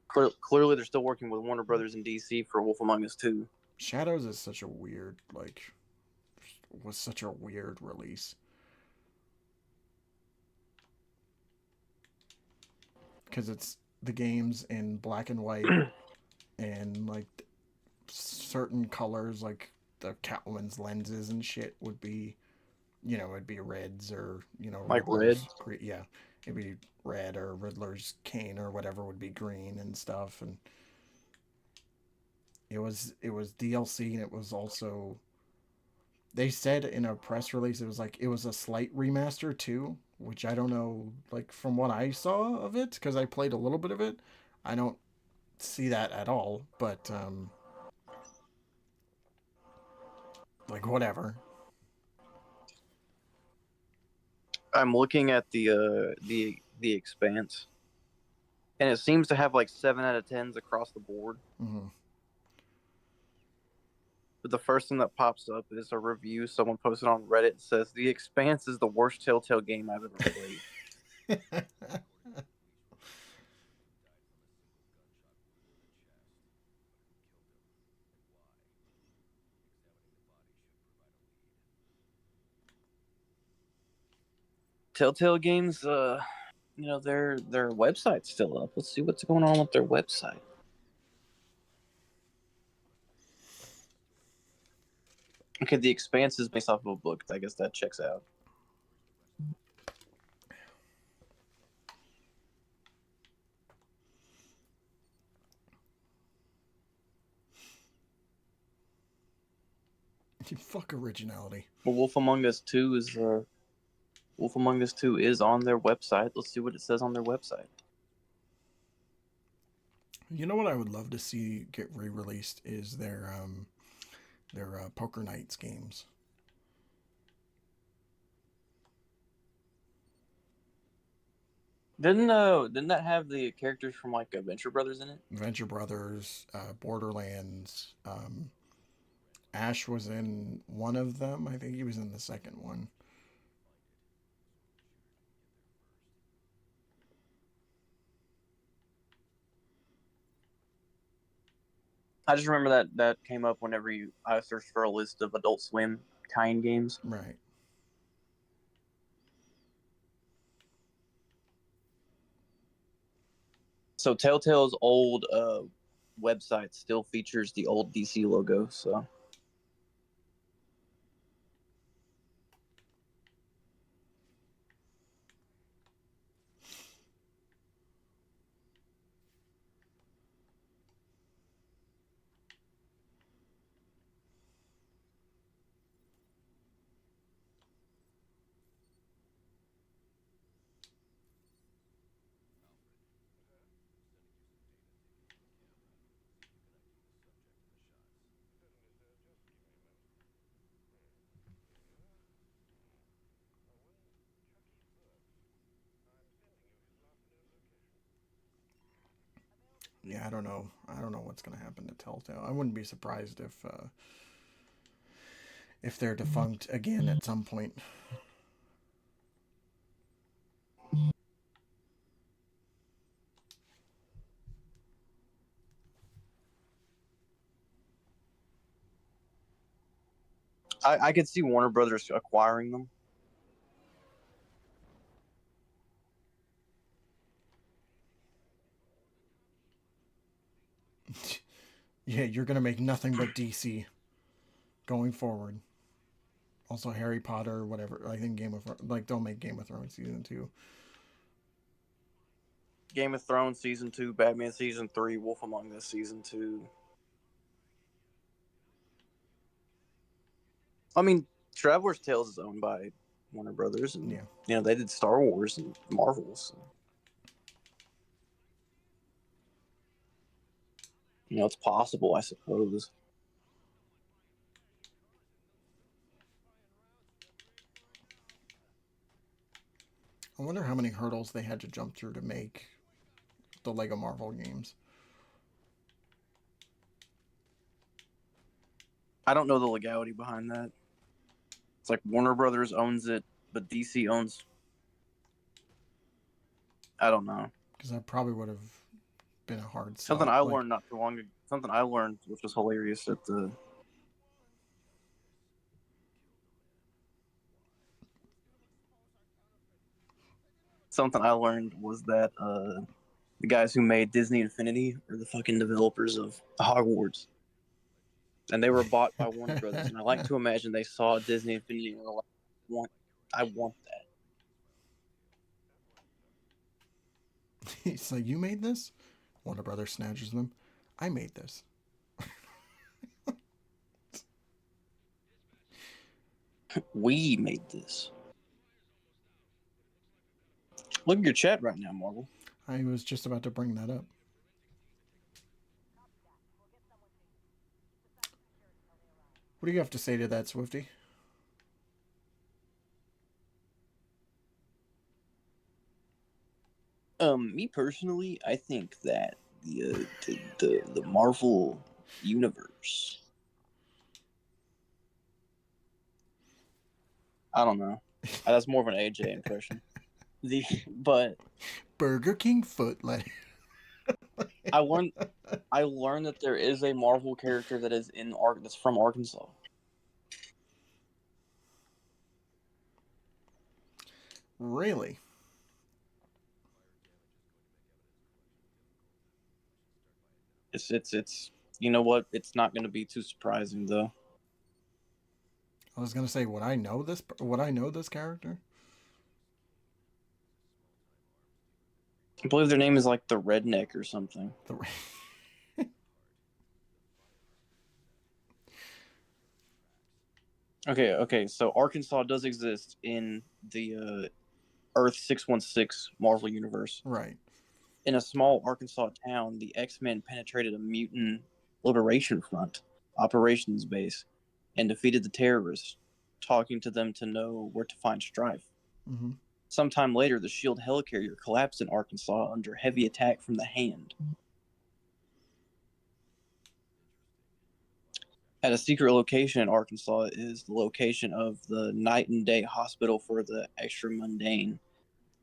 Clearly, they're still working with Warner Brothers and DC for Wolf Among Us 2. Shadows is such a weird was such a weird release. Because it's the games in black and white and like certain colors, like the Catwoman's lenses and shit would be, it'd be reds or Like Red. Riddler's yeah, it'd be red or Riddler's cane or whatever would be green and stuff, and it was DLC and it was also they said in a press release it was a slight remaster too, which I don't know, like from what I saw of it because I played a little bit of it, I don't see that at all, but like whatever. I'm looking at the Expanse, and it seems to have like 7 out of 10s across the board. Mm-hmm. But the first thing that pops up is a review someone posted on Reddit. It says The Expanse is the worst Telltale game I've ever played. Telltale Games, their website's still up. Let's see what's going on with their website. Okay, The Expanse is based off of a book. I guess that checks out. Fuck originality. Well, Wolf Among Us 2 is on their website. Let's see what it says on their website. You know what I would love to see get re-released is their Poker Nights games. Didn't that have the characters from like Venture Brothers in it? Venture Brothers, Borderlands. Ash was in one of them. I think he was in the second one. I just remember that came up whenever I searched for a list of Adult Swim tie-in games. Right. So Telltale's old website still features the old DC logo. So Yeah, I don't know. I don't know what's gonna happen to Telltale. I wouldn't be surprised if they're defunct again at some point. I could see Warner Brothers acquiring them. Yeah, you're gonna make nothing but DC going forward. Also, Harry Potter, whatever. I think don't make Game of Thrones season 2. Game of Thrones season 2, Batman season 3, Wolf Among Us season 2. I mean, Traveler's Tales is owned by Warner Brothers, and Yeah. they did Star Wars and Marvel. So. It's possible, I suppose. I wonder how many hurdles they had to jump through to make the Lego Marvel games. I don't know the legality behind that. It's like Warner Brothers owns it, but DC owns. I don't know. Because that probably would have been a hard sell. Something I learned not too long ago. Something I learned, which was hilarious at the. Something I learned was that the guys who made Disney Infinity are the fucking developers of Hogwarts. And they were bought by Warner Brothers. And I like to imagine they saw Disney Infinity and were like, I want that. He's like, you made this? Warner Brothers snatches them. I made this. We made this. Look at your chat right now, Marvel. I was just about to bring that up. What do you have to say to that, Swifty? Me personally, I think that the Marvel universe. I don't know. That's more of an AJ impression. But Burger King foot lettuce. I learned that there is a Marvel character that is that's from Arkansas. Really? It's you know what? It's not going to be too surprising though. I was gonna say, would I know this? Would I know this character? I believe their name is like the Redneck or something. Okay. So Arkansas does exist in the Earth 616 Marvel universe. Right. In a small Arkansas town, the X-Men penetrated a mutant liberation front operations base and defeated the terrorists, talking to them to know where to find Strife. Mm-hmm. Sometime later, the SHIELD helicarrier collapsed in Arkansas under heavy attack from the Hand. At a secret location in Arkansas is the location of the Night and Day Hospital for the Extra Mundane.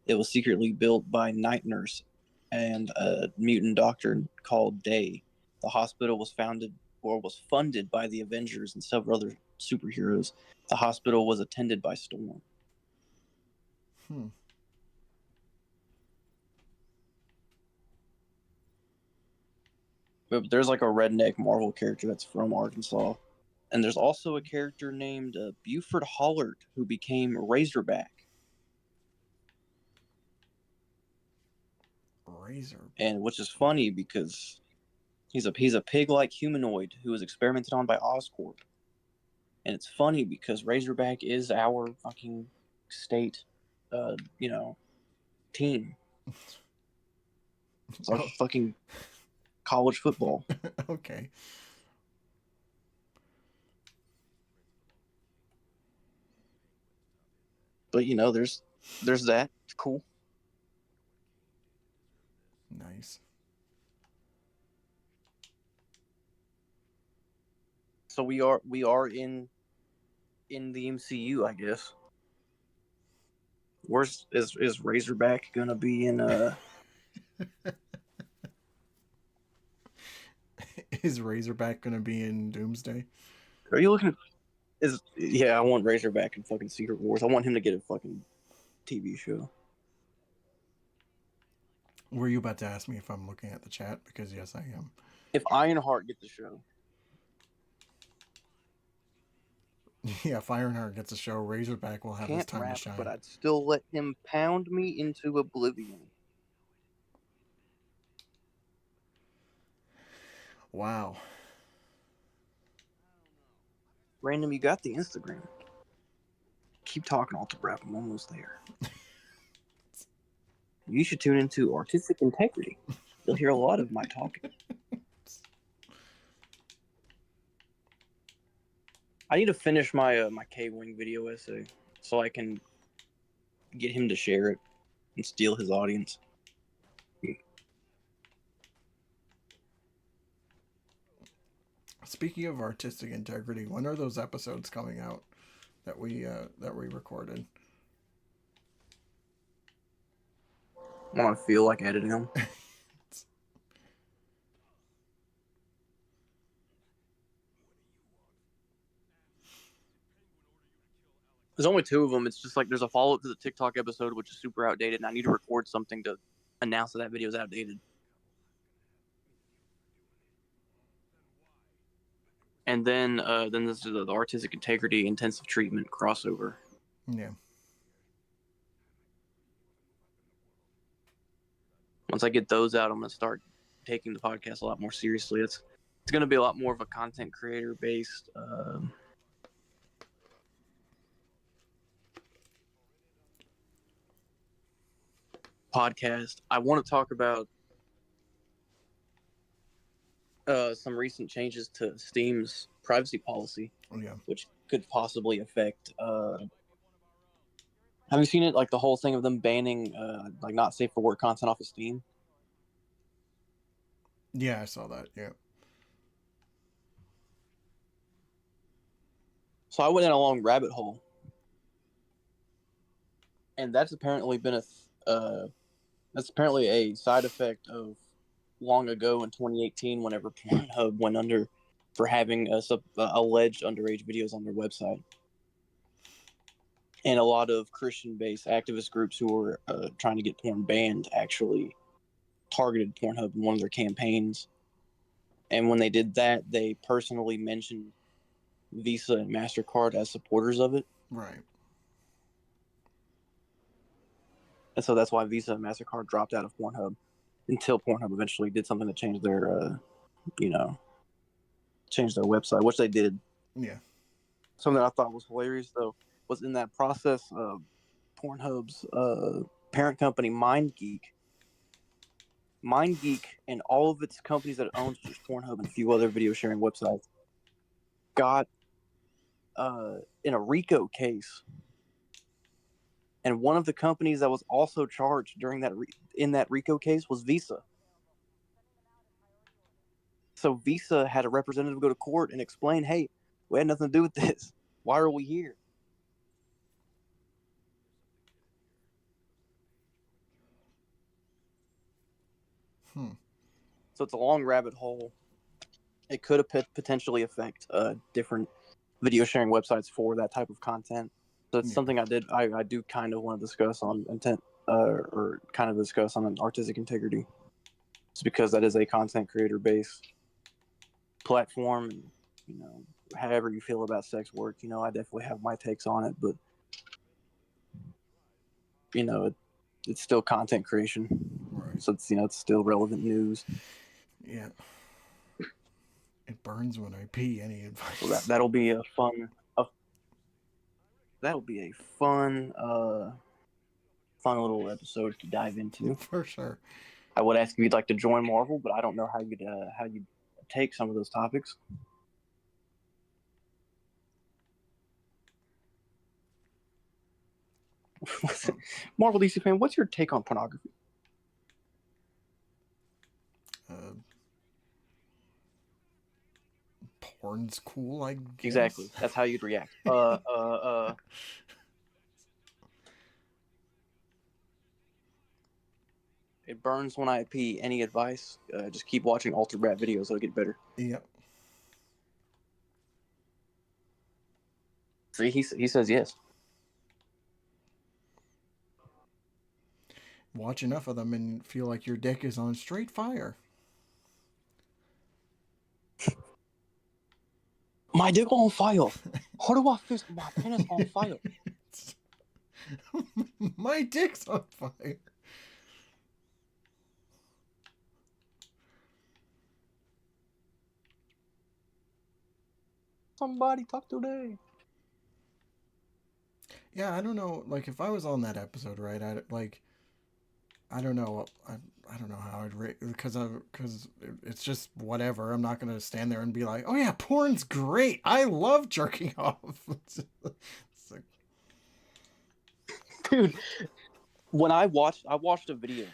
It was secretly built by Night Nurse and a mutant doctor called Day. The hospital was funded by the Avengers and several other superheroes. The hospital was attended by Storm. But there's like a redneck Marvel character that's from Arkansas, and there's also a character named Buford Hollard who became Razorback, Razorback. and which is Okay. funny because he's a pig-like humanoid who was experimented on by Oscorp, and it's funny because Razorback is our fucking state, uh, you know, team. It's our Oh, fucking college football. okay. But there's that. It's cool. Nice. So we are in the MCU, I guess. Where's is Razorback gonna be in? Is Razorback gonna be in Doomsday? Are you looking? Is Yeah, I want Razorback in fucking Secret Wars. I want him to get a fucking TV show. Were you about to ask me if I'm looking at the chat? Because yes, I am. If Ironheart gets the show, Yeah, if Ironheart gets a show, Razorback will have his can't time to rap, but shine. I'd still let him pound me into oblivion. Wow. Random, you got the Instagram. Keep talking, Alterbrap. I'm almost there. You should tune into Artistic Integrity. You'll hear a lot of my talking. I need to finish my K-Wing video essay so I can get him to share it and steal his audience. Speaking of artistic integrity, when are those episodes coming out that we recorded? I don't feel like editing them. There's only two of them. It's just like there's a follow up to the TikTok episode, which is super outdated, and I need to record something to announce that video is outdated. And then this is the artistic integrity intensive treatment crossover. Yeah. Once I get those out, I'm gonna start taking the podcast a lot more seriously. It's gonna be a lot more of a content creator based podcast. I want to talk about some recent changes to Steam's privacy policy, Yeah. which could possibly affect. Have you seen it? Like the whole thing of them banning like not safe for work content off of Steam. Yeah, I saw that. Yeah. So I went in a long rabbit hole, and that's apparently a side effect of long ago in 2018, whenever Pornhub went under for having alleged underage videos on their website. And a lot of Christian-based activist groups who were trying to get porn banned actually targeted Pornhub in one of their campaigns. And when they did that, they personally mentioned Visa and MasterCard as supporters of it. Right. And so that's why Visa and MasterCard dropped out of Pornhub until Pornhub eventually did something to change their, change their website, which they did. Yeah. Something I thought was hilarious, though, was in that process, Pornhub's parent company, MindGeek, and all of its companies that it owns, just Pornhub and a few other video sharing websites, got in a RICO case. And one of the companies that was also charged during in that RICO case was Visa. So Visa had a representative go to court and explain, hey, we had nothing to do with this. Why are we here? So it's a long rabbit hole. It could potentially affect different video sharing websites for that type of content. So it's Yeah. something I do kind of want to discuss on intent or kind of discuss on artistic integrity. It's because that is a content creator base. platform, and however you feel about sex work, I definitely have my takes on it, but it's still content creation, Right. so it's still relevant news. Yeah. It burns when I pee. Any So advice? that'll be a fun, that'll be a fun, fun little episode to dive into. For sure. I would ask if you'd like to join Marvel, but I don't know how you'd take some of those topics. Marvel DC fan, what's your take on pornography? Uh, Porn's cool, I Exactly. guess. That's how you'd react. It burns when I pee. Any advice? Just keep watching Alterbrap videos. It'll get better. Yep. See, he says yes. Watch enough of them and feel like your dick is on straight fire. My dick on fire. How do I fist my penis on fire? My dick's on fire. Somebody talk today. Yeah, I don't know. Like, if I was on that episode, right? I don't know. I don't know how I'd rate because it's just whatever. I'm not gonna stand there and be like, oh yeah, porn's great. I love jerking off. It's like, Dude, when I watched a video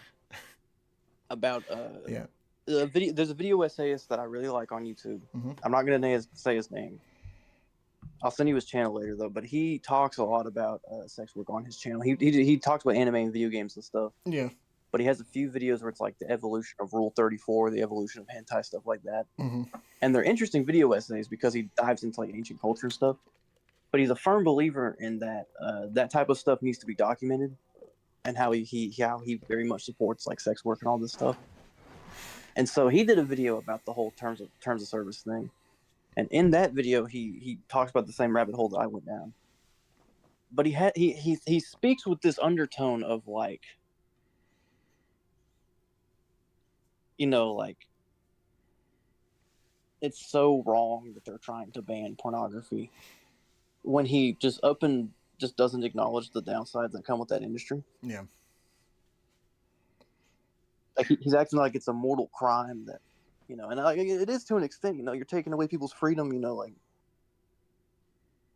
about yeah. there's a video essayist that I really like on YouTube. Mm-hmm. I'm not gonna say his name. I'll send you his channel later though. But he talks a lot about sex work on his channel. He talks about anime and video games and stuff. Yeah. But he has a few videos where it's like the evolution of Rule 34, the evolution of hentai, stuff like that. Mm-hmm. And they're interesting video essays because he dives into like ancient culture and stuff. But he's a firm believer in that that type of stuff needs to be documented, and how he very much supports like sex work and all this stuff. And so he did a video about the whole terms of service thing. And in that video, he talks about the same rabbit hole that I went down. But he speaks with this undertone of like, like it's so wrong that they're trying to ban pornography, when he just doesn't acknowledge the downsides that come with that industry. Yeah. Like he's acting like it's a mortal crime that, and like, it is to an extent. You're taking away people's freedom. Like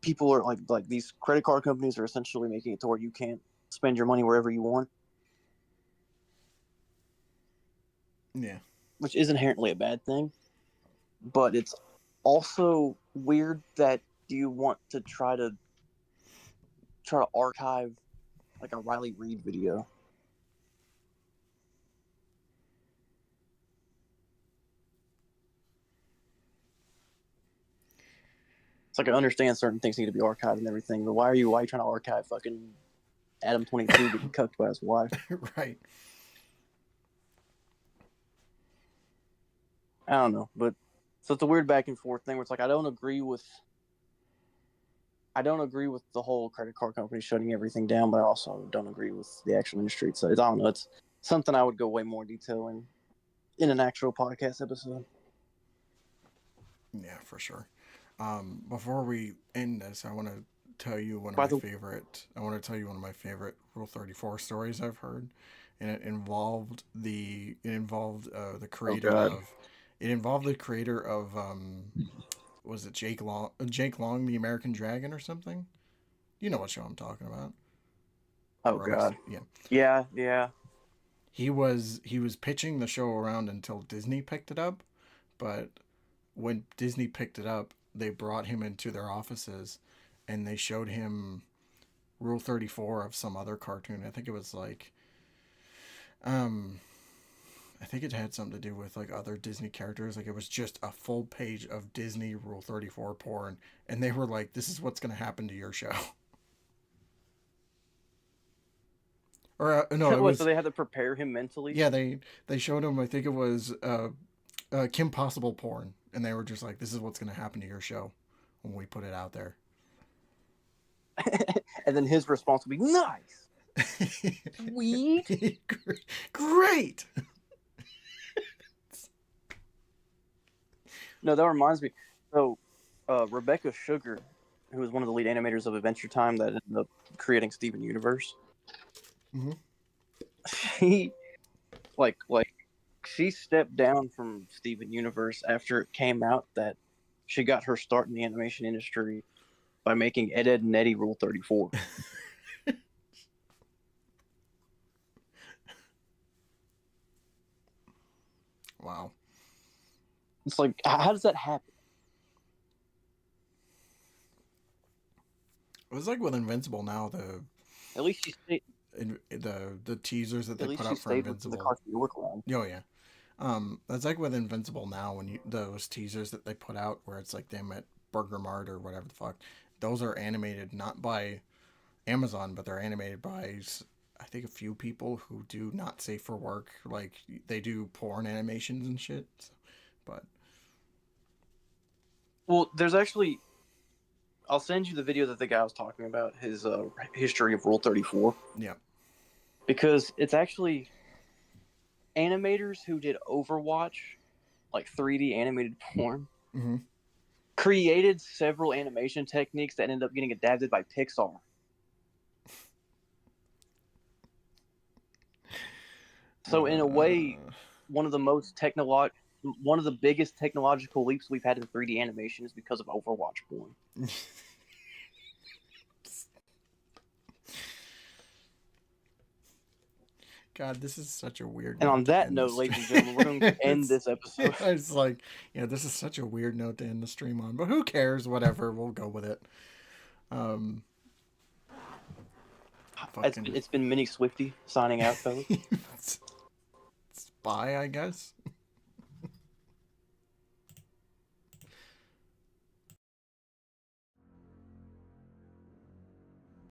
people are like these credit card companies are essentially making it to where you can't spend your money wherever you want. Yeah. Which is inherently a bad thing, but it's also weird that you want to try to archive like a Riley Reid video. It's like I understand certain things need to be archived and everything, but why are you trying to archive fucking Adam 22 getting cucked by his wife? Right. I don't know, but so it's a weird back and forth thing where it's like I don't agree with the whole credit card company shutting everything down, but I also don't agree with the actual industry. So I don't know. It's something I would go way more detail in an actual podcast episode. Yeah, for sure. Before we end this, I want to tell you one of my favorite. I want to tell you one of my favorite Rule 34 stories I've heard, and it involved the creator of. It involved the creator of was it Jake Long? Jake Long, the American Dragon, or something? You know what show I'm talking about? Oh God. Yeah. Yeah. He was pitching the show around until Disney picked it up, but when Disney picked it up, they brought him into their offices and they showed him Rule 34 of some other cartoon. I think it was like I think it had something to do with like other Disney characters. Like it was just a full page of Disney Rule 34 porn, and they were like, "This is what's going to happen to your show." Or no, it was. So they had to prepare him mentally. Yeah, they showed him. I think it was Kim Possible porn, and they were just like, "This is what's gonna happen to your show when we put it out there." And then his response would be, "Nice, sweet." Great. No, that reminds me. So, Rebecca Sugar, who was one of the lead animators of Adventure Time that ended up creating Steven Universe, Mm-hmm. she like she stepped down from Steven Universe after it came out that she got her start in the animation industry by making Ed, Ed and Eddie Rule 34. Wow. It's like, how does that happen? It's like with Invincible now. The At least she stayed. the teasers that At they least put she out for stayed with the Invincible. Cartoon Network line. Oh yeah. That's like with Invincible now when you those teasers that they put out where it's like them at Burger Mart or whatever the fuck. Those are animated not by Amazon, but they're animated by I think a few people who do not safe for work. Like they do porn animations and shit. So, but Well, there's actually. I'll send you the video that the guy was talking about, his history of Rule 34. yeah. Because it's actually animators who did Overwatch, like 3D animated porn, Mm-hmm. created several animation techniques that ended up getting adapted by Pixar. So in a way, one of the one of the biggest technological leaps we've had in 3D animation is because of Overwatch porn. God, this is such a weird And note on to that end note, this ladies stream. and gentlemen, we're going to end this episode. It's like, yeah, this is such a weird note to end the stream on, but who cares? Whatever, we'll go with it. Fucking It's been Mini Swifty signing out, fellas. bye, I guess.